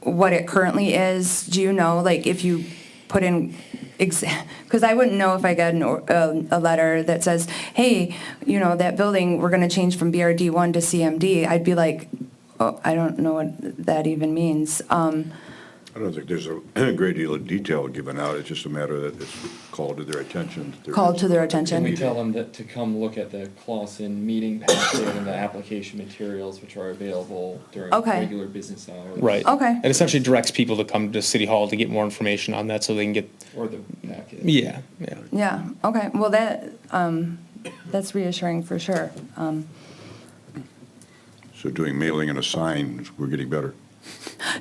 what it currently is? Do you know, like, if you put in, because I wouldn't know if I got a letter that says, hey, that building, we're going to change from BRD1 to CMD. I'd be like, oh, I don't know what that even means. I don't think there's a great deal of detail given out. It's just a matter that it's called to their attention. Called to their Can attention. we tell them that to come look at the Clausen meeting packet and the application materials which are available during Okay. regular business hours? Right. Okay. It essentially directs people to come to City Hall to get more information on that so they can get, Or the packet. yeah. Yeah, okay, well, that's reassuring for sure. So doing mailing and a sign, we're getting better.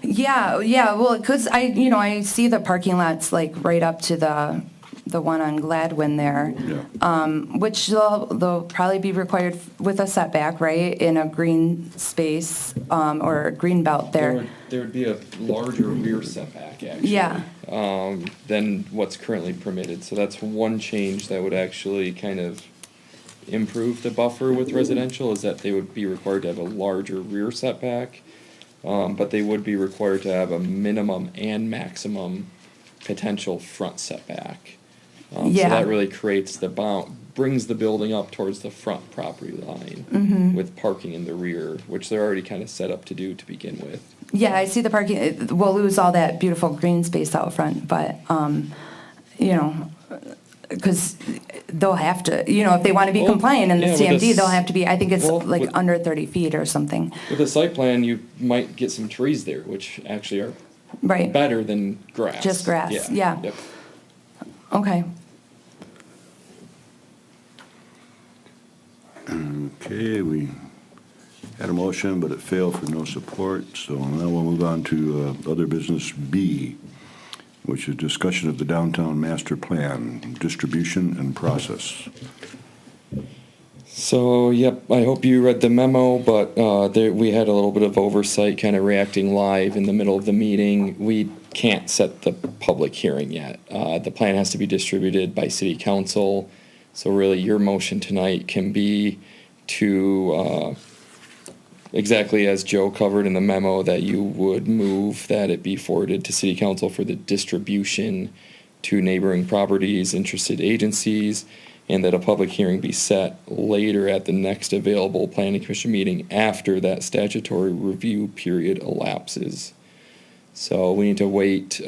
Yeah, well, because I see the parking lots like right up to the one on Gladwin there, Yeah. which they'll probably be required with a setback, right, in a green space or a green belt there. There would be a larger rear setback, actually. Yeah. Than what's currently permitted. So that's one change that would actually kind of improve the buffer with residential is that they would be required to have a larger rear setback, but they would be required to have a minimum and maximum potential front setback. So Yeah. that really creates the brings the building up towards the front property line with parking in the rear, which they're already kind of set up to do to begin with. Yeah, I see the parking, we'll lose all that beautiful green space out front, but, you know, because they'll have to, you know, if they want to be Well, compliant in the yeah, with CMD, this- they'll have to be, I think it's well, like with- under 30 feet or something. With a site plan, you might get some trees there, which actually are Right, better than grass. Just grass, yeah. Yep. okay. Okay, we had a motion, but it failed for no support, so now we'll move on to other business B, which is discussion of the downtown master plan, distribution and process. So, yep, I hope you read the memo, but we had a little bit of oversight, kind of reacting live in the middle of the meeting. We can't set the public hearing yet. The plan has to be distributed by city council, so really your motion tonight can be to, exactly as Joe covered in the memo, that you would move that it be forwarded to city council for the distribution to neighboring properties, interested agencies, and that a public hearing be set later at the next available planning commission meeting after that statutory review period elapses. So we need to wait,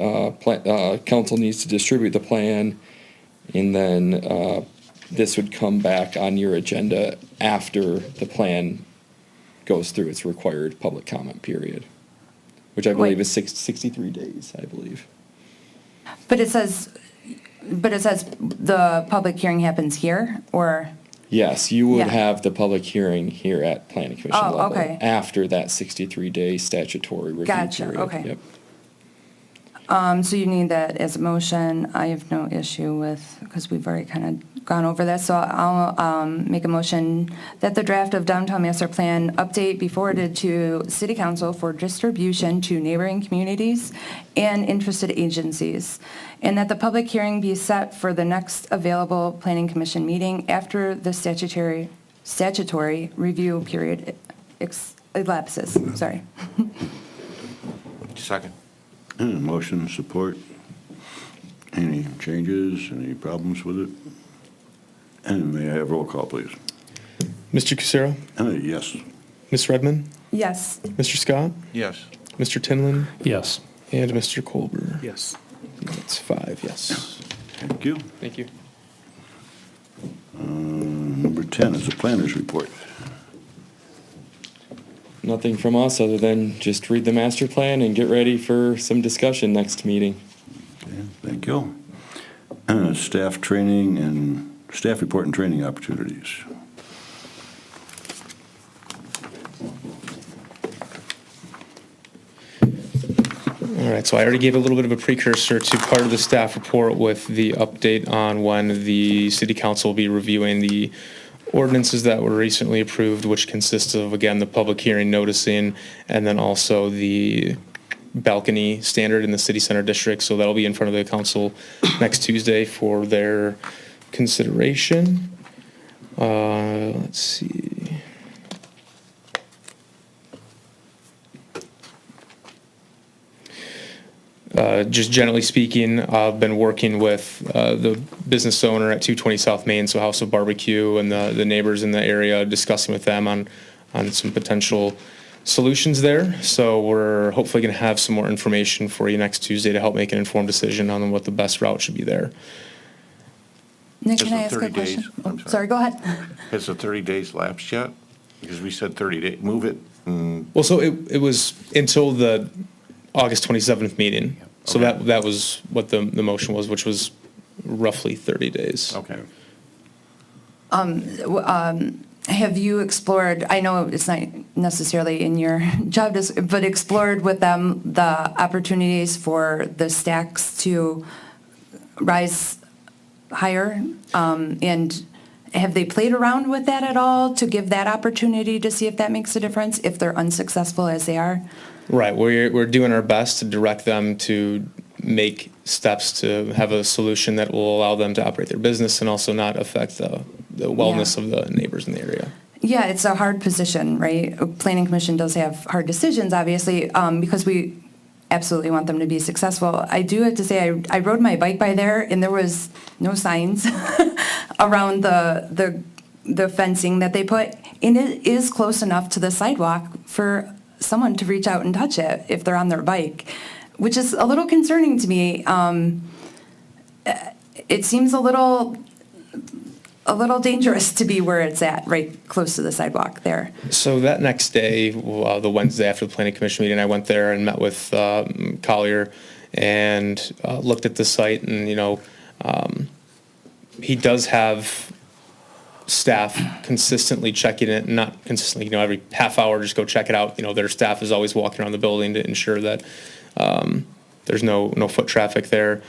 council needs to distribute the plan, and then this would come back on your agenda after the plan goes through its required public comment period, which I believe Wait. is 63 days, I believe. But it says the public hearing happens here, or, Yes, you would Yeah. have the public hearing here at planning commission Oh, level. okay. After that 63-day statutory review Gotcha, period. okay. Yep. so you need that as a motion. I have no issue with, because we've already kind of gone over this, so I'll make a motion that the draft of downtown master plan update be forwarded to city council for distribution to neighboring communities and interested agencies, and that the public hearing be set for the next available planning commission meeting after the statutory review period elapses, sorry. Second. Motion, support. Any changes, any problems with it? And may I have roll call, please? Mr. Cusero, Yes. Ms. Redmond, Yes. Mr. Scott, Yes. Mr. Tinlin, Yes. and Mr. Colber. Yes. That's 5, yes. Thank you. Thank you. Number 10 is the planner's report. Nothing from us other than just read the master plan and get ready for some discussion next meeting. Okay, thank you. Staff training and staff report and training opportunities. All right, so I already gave a little bit of a precursor to part of the staff report with the update on when the city council will be reviewing the ordinances that were recently approved, which consists of, again, the public hearing noticing, and then also the balcony standard in the city center district. So that'll be in front of the council next Tuesday for their consideration. Let's see. Just generally speaking, I've been working with the business owner at 220 South Main, so House of Barbecue, and the neighbors in the area, discussing with them on some potential solutions there. So we're hopefully going to have some more information for you next Tuesday to help make an informed decision on what the best route should be there. Nick, Has can I the ask a 30 days- question? I'm Oh, sorry. sorry, go ahead. Has the 30 days lapsed yet? Because we said 30 days, move it. Well, so it was until the August 27th meeting. So Okay. that was what the motion was, which was roughly 30 days. Okay. Have you explored, I know it's not necessarily in your job, but explored with them the opportunities for the stacks to rise higher? And have they played around with that at all to give that opportunity to see if that makes a difference, if they're unsuccessful as they are? Right, we're doing our best to direct them to make steps to have a solution that will allow them to operate their business and also not affect the the wellness of the neighbors in the area. Yeah, it's a hard position, right? Planning Commission does have hard decisions, obviously, because we absolutely want them to be successful. I do have to say, I rode my bike by there, and there was no signs around the fencing that they put, and it is close enough to the sidewalk for someone to reach out and touch it if they're on their bike, which is a little concerning to me. It seems a little dangerous to be where it's at, right close to the sidewalk there. So that next day, the Wednesday after the planning commission meeting, I went there and met with Collier and looked at the site, and he does have staff consistently checking it, not consistently, every half hour just go check it out. Their staff is always walking around the building to ensure that there's no foot traffic there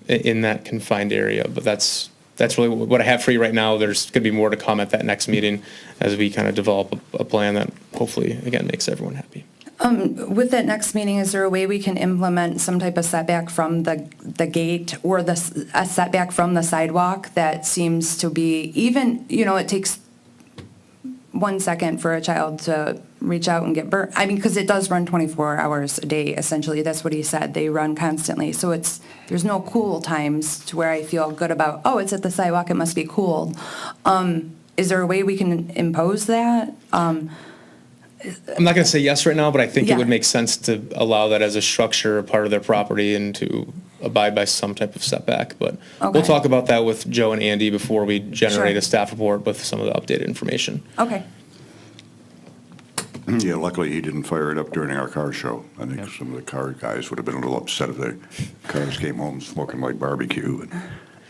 in that confined area. But that's really what I have for you right now. There's going to be more to come at that next meeting as we kind of develop a plan that hopefully, again, makes everyone happy. With that next meeting, is there a way we can implement some type of setback from the gate or a setback from the sidewalk that seems to be even, it takes 1 second for a child to reach out and get burnt. I mean, because it does run 24 hours a day, essentially. That's what he said. They run constantly. So there's no cool times to where I feel good about, oh, it's at the sidewalk, it must be cooled. Is there a way we can impose that? I'm not going to say yes right now, but I think Yeah. it would make sense to allow that as a structure, part of their property, and to abide by some type of setback. But Okay. we'll talk about that with Joe and Andy before we generate Sure. a staff report with some of the updated information. Okay. Yeah, luckily he didn't fire it up during our car show. I think some of the car guys would have been a little upset if their cars came home smoking like barbecue,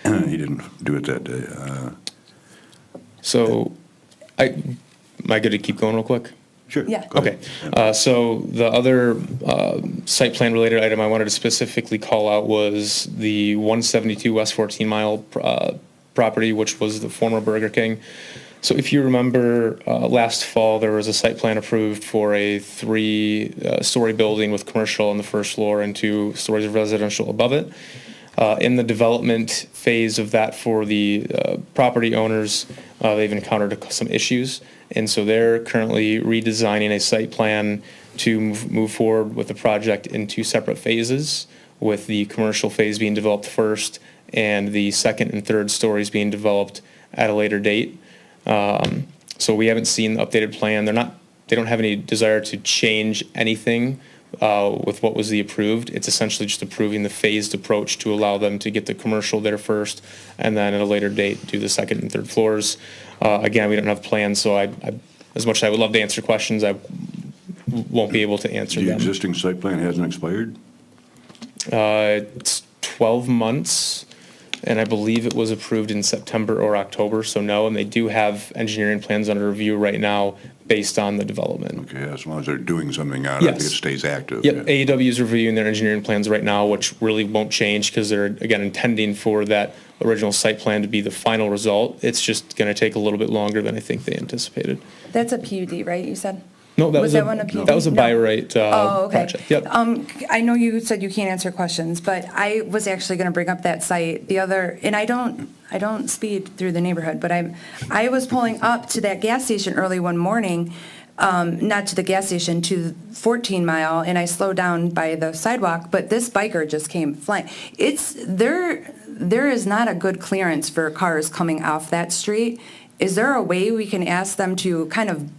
and he didn't do it that day. So, am I good to keep going real quick? Sure. Yeah. go Okay, ahead. so the other site plan related item I wanted to specifically call out was the 172 West 14 Mile property, which was the former Burger King. So if you remember, last fall, there was a site plan approved for a 3-story building with commercial on the first floor and 2 stories of residential above it. In the development phase of that for the property owners, they've encountered some issues. And so they're currently redesigning a site plan to move forward with the project in 2 separate phases, with the commercial phase being developed first and the second and third stories being developed at a later date. So we haven't seen the updated plan. They don't have any desire to change anything with what was the approved. It's essentially just approving the phased approach to allow them to get the commercial there first, and then at a later date do the second and third floors. Again, we don't have plans, so I as much as I would love to answer questions, I won't be able to answer The them. existing site plan hasn't expired? It's 12 months, and I believe it was approved in September or October, so no, and they do have engineering plans under review right now based on the development. Okay, as long as they're doing something on it, I think it Yes. stays active. Yep, yeah. AEW is reviewing their engineering plans right now, which really won't change because they're, again, intending for that original site plan to be the final result. It's just going to take a little bit longer than I think they anticipated. That's a PUD, right, you said? No, that Was was that one a PUD? that was a No. by right Oh, okay. project. Yep. I know you said you can't answer questions, but I was actually going to bring up that site the other, and I don't speed through the neighborhood, but I was pulling up to that gas station early one morning, not to the gas station, to 14 Mile, and I slowed down by the sidewalk, but this biker just came flying. There is not a good clearance for cars coming off that street. Is there a way we can ask them to kind of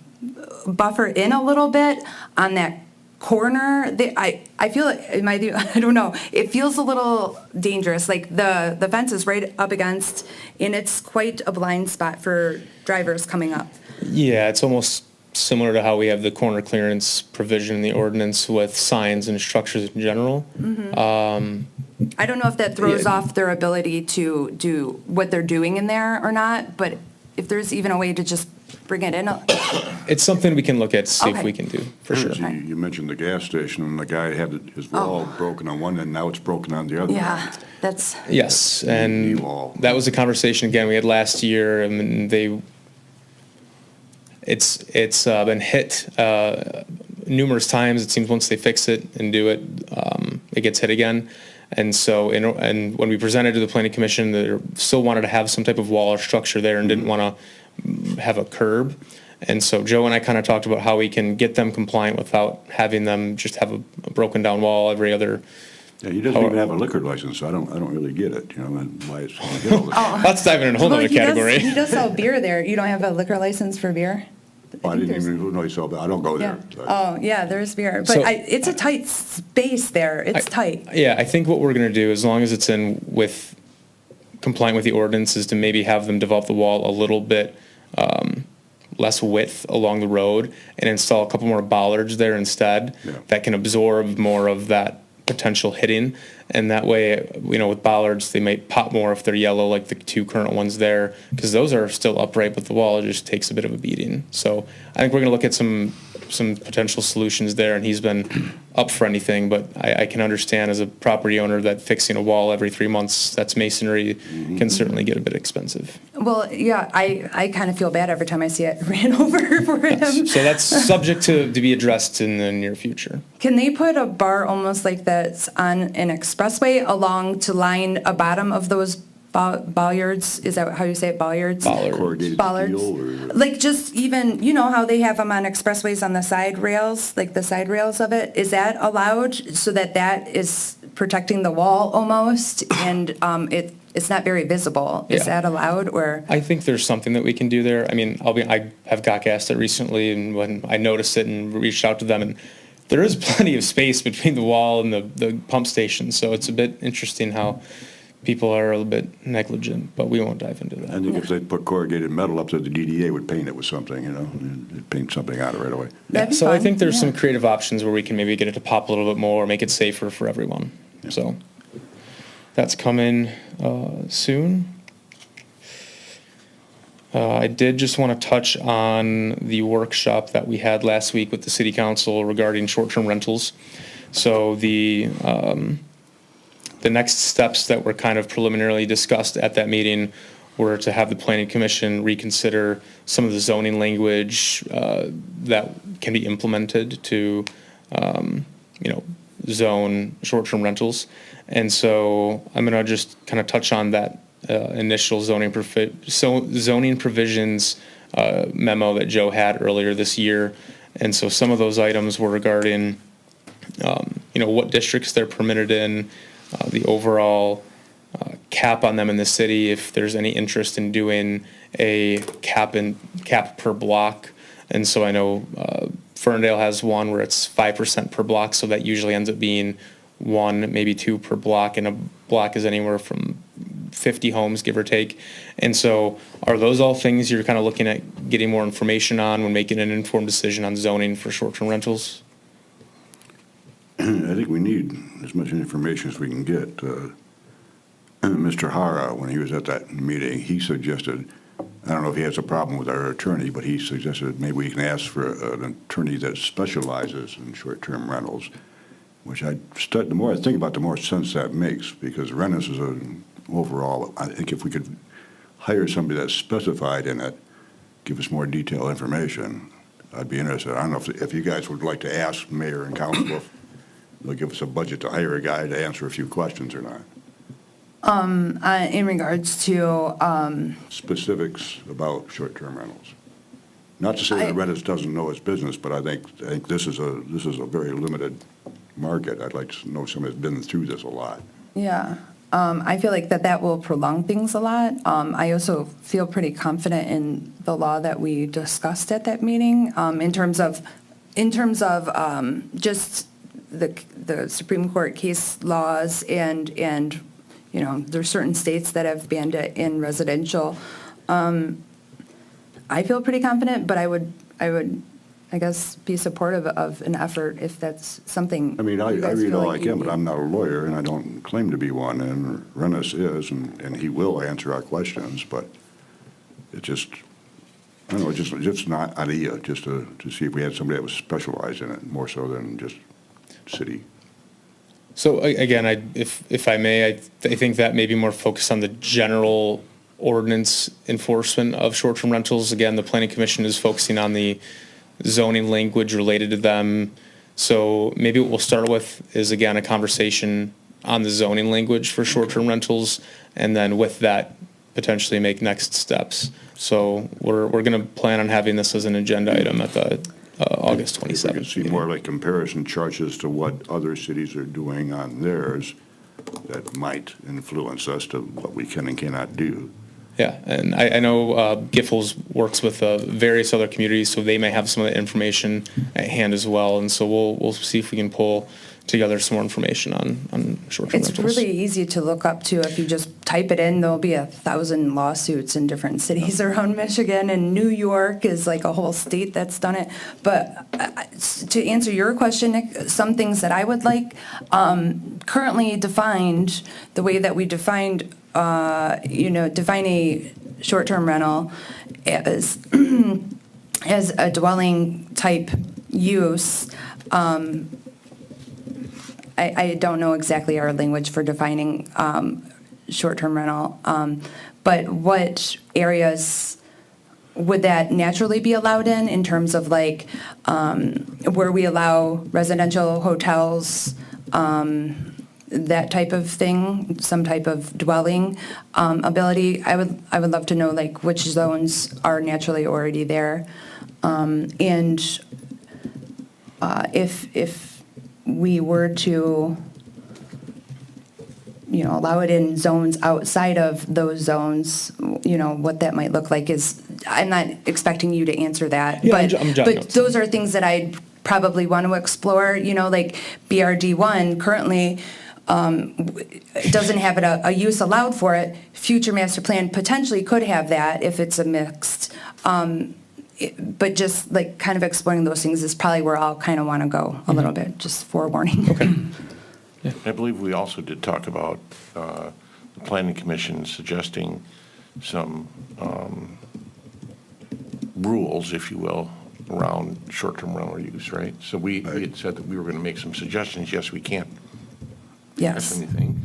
buffer in a little bit on that corner? I feel like it might be, I don't know. It feels a little dangerous. Like the fence is right up against, and it's quite a blind spot for drivers coming up. Yeah, it's almost similar to how we have the corner clearance provision in the ordinance with signs and structures in general. I don't know if that throws Yeah. off their ability to do what they're doing in there or not, but if there's even a way to just bring it in. It's something we can look at to see if Okay. we can do, for sure. You mentioned the gas station, and the guy had his wall broken on one end, now it's broken on the other. Oh. Yeah, that's, Yes, Knee and wall. that was a conversation, again, we had last year, and it's been hit numerous times. It seems once they fix it and do it, it gets hit again. And so, and when we presented to the planning commission, they still wanted to have some type of wall or structure there and didn't want to have a curb. And so Joe and I kind of talked about how we can get them compliant without having them just have a broken down wall every other. Yeah, he doesn't even have a liquor license, so I don't really get it, you know, and why it's gonna get all this. That's diving in a whole Well, other he does- category. He does sell beer there. You don't have a liquor license for beer? I didn't even know he sold that. I don't go Yeah. there. Oh, yeah, there's beer. So- But it's a tight space there. It's tight. Yeah, I think what we're gonna do, as long as it's in with, compliant with the ordinance, is to maybe have them develop the wall a little bit, less width along the road and install a couple more bollards there instead Yeah. that can absorb more of that potential hitting. And that way, you know, with bollards, they might pop more if they're yellow, like the two current ones there, because those are still upright, but the wall just takes a bit of a beating. So I think we're gonna look at some potential solutions there, and he's been up for anything, but I can understand as a property owner that fixing a wall every 3 months, that's masonry, can certainly get a bit expensive. Well, yeah, I kind of feel bad every time I see it ran over for him. So that's subject to be addressed in the near future. Can they put a bar almost like that's on an expressway along to line a bottom of those bollards? Is that how you say it, bollards? Bollard. Corrugated Bollards? steel or? Like just even, you know how they have them on expressways on the side rails, like the side rails of it? Is that allowed so that that is protecting the wall almost and it's not very visible? Is Yeah. that allowed or? I think there's something that we can do there. I mean, I have got gassed it recently, and when I noticed it and reached out to them, and there is plenty of space between the wall and the pump station, so it's a bit interesting how people are a little bit negligent, but we won't dive into I that. think if they put corrugated metal up there, the DDA would paint it with something, you know, and it'd paint something out of it right away. That'd be So I fun, think there's yeah. some creative options where we can maybe get it to pop a little bit more, make it safer for everyone. So that's coming soon. I did just want to touch on the workshop that we had last week with the city council regarding short-term rentals. So the next steps that were kind of preliminarily discussed at that meeting were to have the planning commission reconsider some of the zoning language that can be implemented to, zone short-term rentals. And so I'm going to just kind of touch on that initial zoning provisions memo that Joe had earlier this year. And so some of those items were regarding, what districts they're permitted in, the overall cap on them in the city, if there's any interest in doing a cap per block. And so I know Ferndale has one where it's 5% per block, so that usually ends up being 1, maybe 2 per block, and a block is anywhere from 50 homes, give or take. And so are those all things you're kind of looking at getting more information on when making an informed decision on zoning for short-term rentals? I think we need as much information as we can get. Mr. Hara, when he was at that meeting, he suggested, I don't know if he has a problem with our attorney, but he suggested maybe we can ask for an attorney that specializes in short-term rentals, which the more I think about, the more sense that makes, because rentals is overall, I think if we could hire somebody that's specified in it, give us more detailed information, I'd be interested. I don't know if you guys would like to ask mayor and council if they'll give us a budget to hire a guy to answer a few questions or not. In regards to, Specifics about short-term rentals. Not to say that Redis doesn't know its business, but I think this is a very limited market. I'd like to know somebody that's been through this a lot. yeah, I feel like that will prolong things a lot. I also feel pretty confident in the law that we discussed at that meeting, in terms of just the Supreme Court case laws and there's certain states that have banned it in residential. I feel pretty confident, but I would, I guess, be supportive of an effort if that's something. I mean, I you guys read feel all like I you can, but need. I'm not a lawyer, and I don't claim to be one, and Rennis is, and he will answer our questions, but it just, I don't know, just not idea, just to see if we had somebody that was specialized in it, more so than just city. So again, if I may, I think that may be more focused on the general ordinance enforcement of short-term rentals. Again, the planning commission is focusing on the zoning language related to them. So maybe what we'll start with is, again, a conversation on the zoning language for short-term rentals, and then with that, potentially make next steps. So we're going to plan on having this as an agenda item at the August If we 27th could see meeting. more like comparison charts as to what other cities are doing on theirs, that might influence us to what we can and cannot do. Yeah, and I know Giffords works with various other communities, so they may have some of the information at hand as well. And so we'll see if we can pull together some more information on short-term It's rentals. really easy to look up to. If you just type it in, there'll be 1,000 lawsuits in different cities around Michigan, and New York is like a whole state that's done it. But to answer your question, Nick, some things that I would like, currently defined, the way that we defined, define a short-term rental as, as a dwelling type use, I don't know exactly our language for defining short-term rental, but what areas would that naturally be allowed in terms of like where we allow residential hotels, that type of thing, some type of dwelling ability? I would love to know like which zones are naturally already there, and if we were to, allow it in zones outside of those zones, what that might look like is, I'm not expecting you to answer that. Yeah, but I'm jotting but notes. those are things that I'd probably want to explore, like BRD1 currently it doesn't have a use allowed for it. Future master plan potentially could have that if it's a mixed. But just like kind of exploring those things is probably where I'll kind of want to go a little bit, just forewarning. Okay. I believe we also did talk about the Planning Commission suggesting some rules, if you will, around short-term rental use, right? So we had said that we were going to make some suggestions. Yes, we can't pass Yes. anything,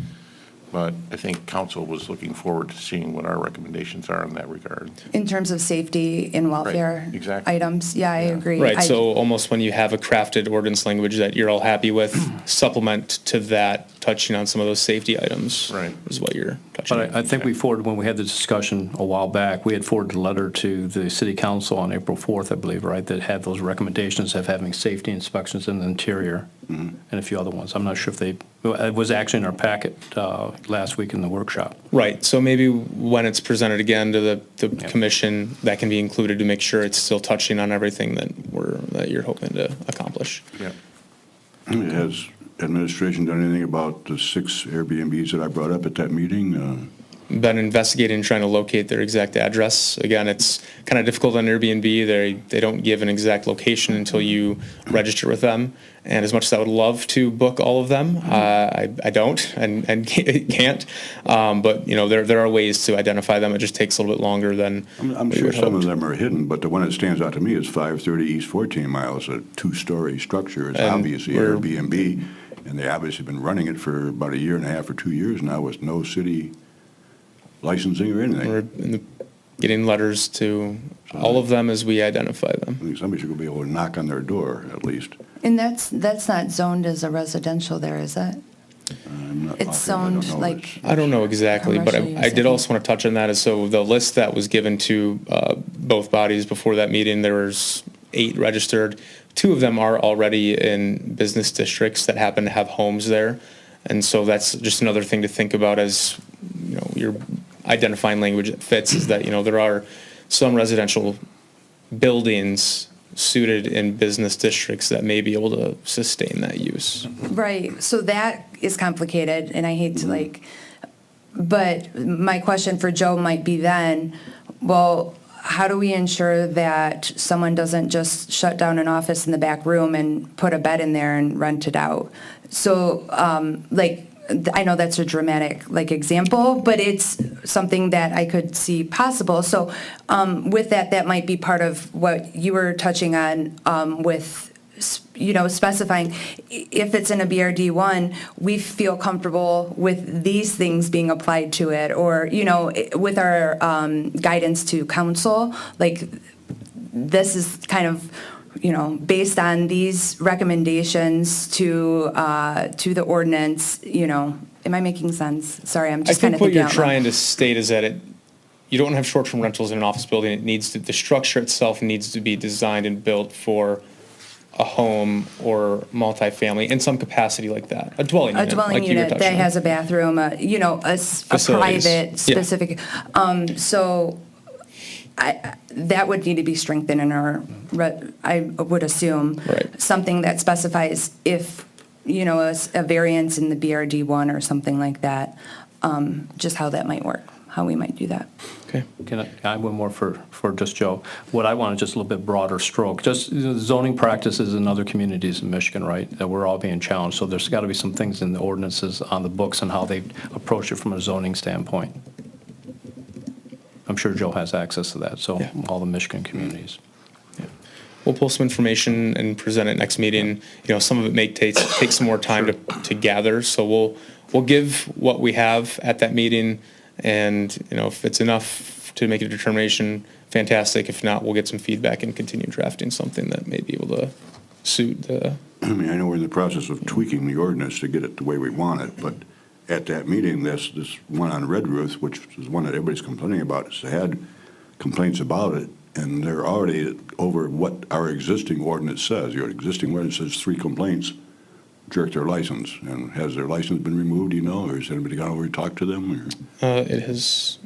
but I think council was looking forward to seeing what our recommendations are in that regard. In terms of safety and welfare exactly. items, yeah, I agree. Right, I- so almost when you have a crafted ordinance language that you're all happy with, supplement to that, touching on some of those safety items. Right. Is what you're touching on. But I think we forwarded, when we had the discussion a while back, we had forwarded a letter to the city council on April 4th, I believe, right, that had those recommendations of having safety inspections in the interior and a few other ones. I'm not sure if it was actually in our packet last week in the workshop. Right, so maybe when it's presented again to the commission, that can be included to make sure it's still touching on everything that you're hoping to accomplish. Yeah. Has administration done anything about the 6 Airbnbs that I brought up at that meeting? Been investigating, trying to locate their exact address. Again, it's kind of difficult on Airbnb. They don't give an exact location until you register with them. And as much as I would love to book all of them, I don't and can't. But there are ways to identify them. It just takes a little bit longer than I'm we sure would some of hoped. them are hidden, but the one that stands out to me is 530 East 14 Miles, a 2-story structure. It's And obviously we're- Airbnb, and they obviously been running it for about 1.5 years or 2 years now with no city licensing or anything. We're getting letters to all of them as we identify them. I think somebody should be able to knock on their door at least. And that's not zoned as a residential there, is it? I'm not It's offhand, I don't zoned know. like, I don't know exactly, but Commercial use, I I did think. also want to touch on that. So the list that was given to both bodies before that meeting, there was 8 registered. 2 of them are already in business districts that happen to have homes there. And so that's just another thing to think about as, you're identifying language that fits, is that, there are some residential buildings suited in business districts that may be able to sustain that use. right, so that is complicated, and I hate to but my question for Joe might be then, well, how do we ensure that someone doesn't just shut down an office in the back room and put a bed in there and rent it out? So, I know that's a dramatic example, but it's something that I could see possible. So with that might be part of what you were touching on with specifying if it's in a BRD1, we feel comfortable with these things being applied to it, or with our guidance to council, this is kind of based on these recommendations to the ordinance, am I making sense? Sorry, I'm I just kind think of what thinking you're out loud. trying to state is that you don't have short-term rentals in an office building. It needs to, the structure itself needs to be designed and built for a home or multifamily in some capacity like that, a dwelling A unit. dwelling like you were unit that touching on. has a bathroom, a Facilities. private Yeah. specific, so that would need to be strengthened in I would assume. Right. Something that specifies if, a variance in the BRD1 or something like that, just how that might work, how we might do that. Okay. Can I have one more for just Joe? What I want is just a little bit broader stroke, just zoning practices in other communities in Michigan, right? That we're all being challenged, so there's got to be some things in the ordinances on the books and how they approach it from a zoning standpoint. I'm sure Joe has access to that, so Yeah. all the Michigan communities. We'll pull some information and present it next meeting. Some of it may take some more time to gather, so we'll give what we have at that meeting, and, if it's enough to make a determination, fantastic. If not, we'll get some feedback and continue drafting something that may be able to suit the, I mean, I know we're in the process of tweaking the ordinance to get it the way we want it, but at that meeting, this one on Red Roof, which is one that everybody's complaining about, has had complaints about it, and they're already over what our existing ordinance says. Your existing ordinance says 3 complaints jerk their license, and has their license been removed, or has anybody gone over and talked to them, or it has,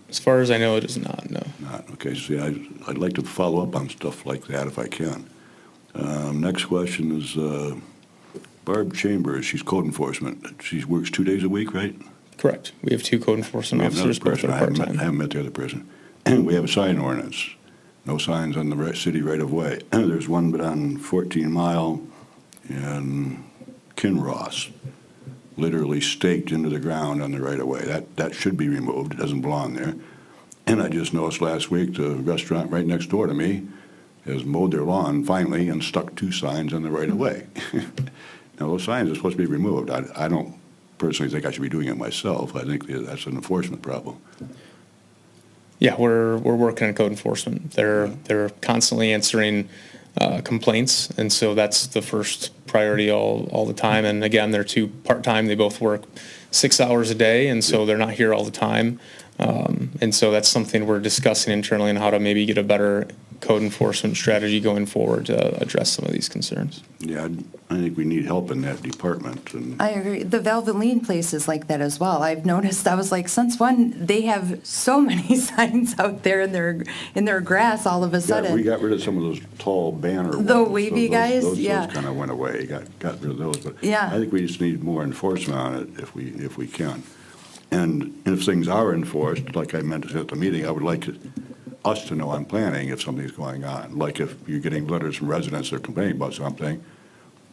as far as I know, it is not, no. not? Okay, see, I'd like to follow up on stuff like that if I can. Next question is Barb Chambers. She's code enforcement. She works 2 days a week, right? Correct. We have 2 code enforcement We have another officers, both person. are I haven't part-time. met the other person. We have a sign ordinance. No signs on the city right of way. There's one but on 14 Mile in Kinross, literally staked into the ground on the right of way. That should be removed. It doesn't belong there. And I just noticed last week the restaurant right next door to me has mowed their lawn finally and stuck 2 signs on the right of way. Now, those signs are supposed to be removed. I don't personally think I should be doing it myself. I think that's an enforcement problem. Yeah, we're working on code enforcement. They're constantly answering complaints, and so that's the first priority all the time. And again, they're 2 part-time. They both work 6 hours a day, and so they're not here all the time. And so that's something we're discussing internally on how to maybe get a better code enforcement strategy going forward to address some of these concerns. Yeah, I think we need help in that department. And I agree. The Valvoline place is like that as well. I've noticed, I was like, since when they have so many signs out there in their grass all of a we sudden. got rid of some of those tall banner ones. The wavy guys, those yeah. kind of went away, got rid of those. But Yeah. I think we just need more enforcement on it if we can. And if things are enforced, like I mentioned at the meeting, I would like us to know on planning if something's going on. Like if you're getting letters from residents that are complaining about something,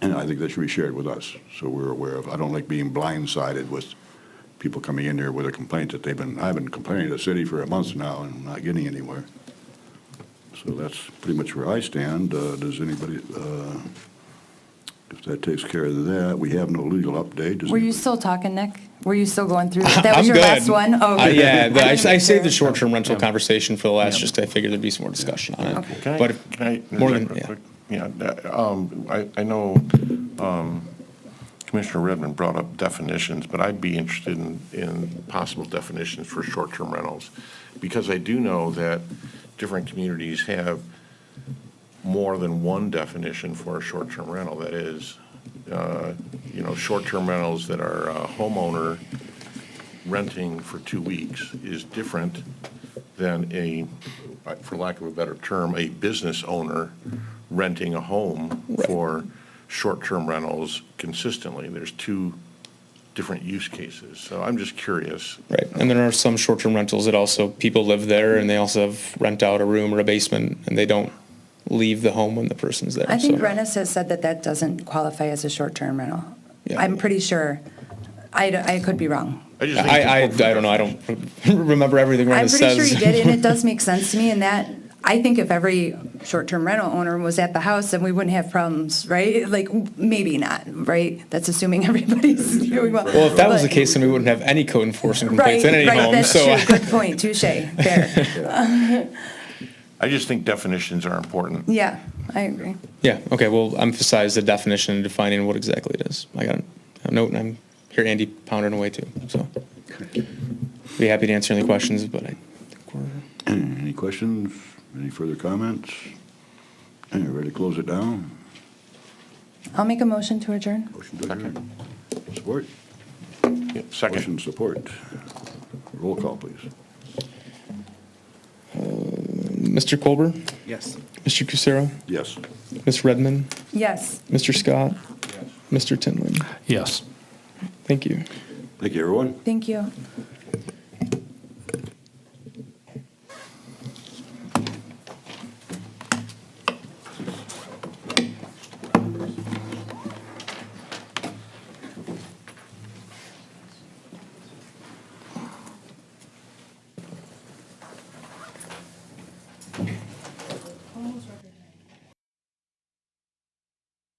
and I think that should be shared with us, so we're aware of. I don't like being blindsided with people coming in here with a complaint that I've been complaining to the city for a month now and not getting anywhere. So that's pretty much where I stand. Does anybody, if that takes care of that, we have no legal update. Does Were you anybody- still talking, Nick? Were you still going through that? That was I'm your good. last one? Oh, okay. Yeah, I didn't saved the care. short-term rental conversation for the last, just 'cause I figured there'd be some more discussion on it. Okay. Can But I more interject than, real yeah. quick? Yeah, I know Commissioner Redmond brought up definitions, but I'd be interested in possible definitions for short-term rentals, because I do know that different communities have more than one definition for a short-term rental. That is, short-term rentals that are a homeowner renting for 2 weeks is different than for lack of a better term, a business owner renting a home for short-term rentals consistently. There's 2 different use cases. So I'm just curious. Right, and there are some short-term rentals that also, people live there, and they also rent out a room or a basement, and they don't leave the home when the person's there. I think so. Rennis has said that doesn't qualify as a short-term rental. Yeah. I'm pretty sure. I could be wrong. I just think I it's more don't know, I don't remember everything I'm Rennis pretty says. sure you did, and it does make sense to me in that, I think if every short-term rental owner was at the house, then we wouldn't have problems, right? Like, maybe not, right? That's assuming everybody's doing well. Well, if that was the But- case, then we wouldn't have any code enforcement Right, complaints in any right, home, that's so. true, good point, touche, fair. I just think definitions are important. Yeah, I agree. Yeah, okay, we'll emphasize the definition and defining what exactly it is. I got a note, and I'm hear Andy pounding away too, so. Be happy to answer any questions, but I think we're. Any questions? Any further comments? Ready to close it down? I'll make a motion to adjourn. Motion to adjourn. Support? Yep, second. Motion support. Roll call, please. Mr. Colbert, Yes. Mr. Cusero, Yes. Ms. Redmond, Yes. Mr. Scott, Mr. Tinley. Yes. Thank you. Thank you, everyone. Thank you.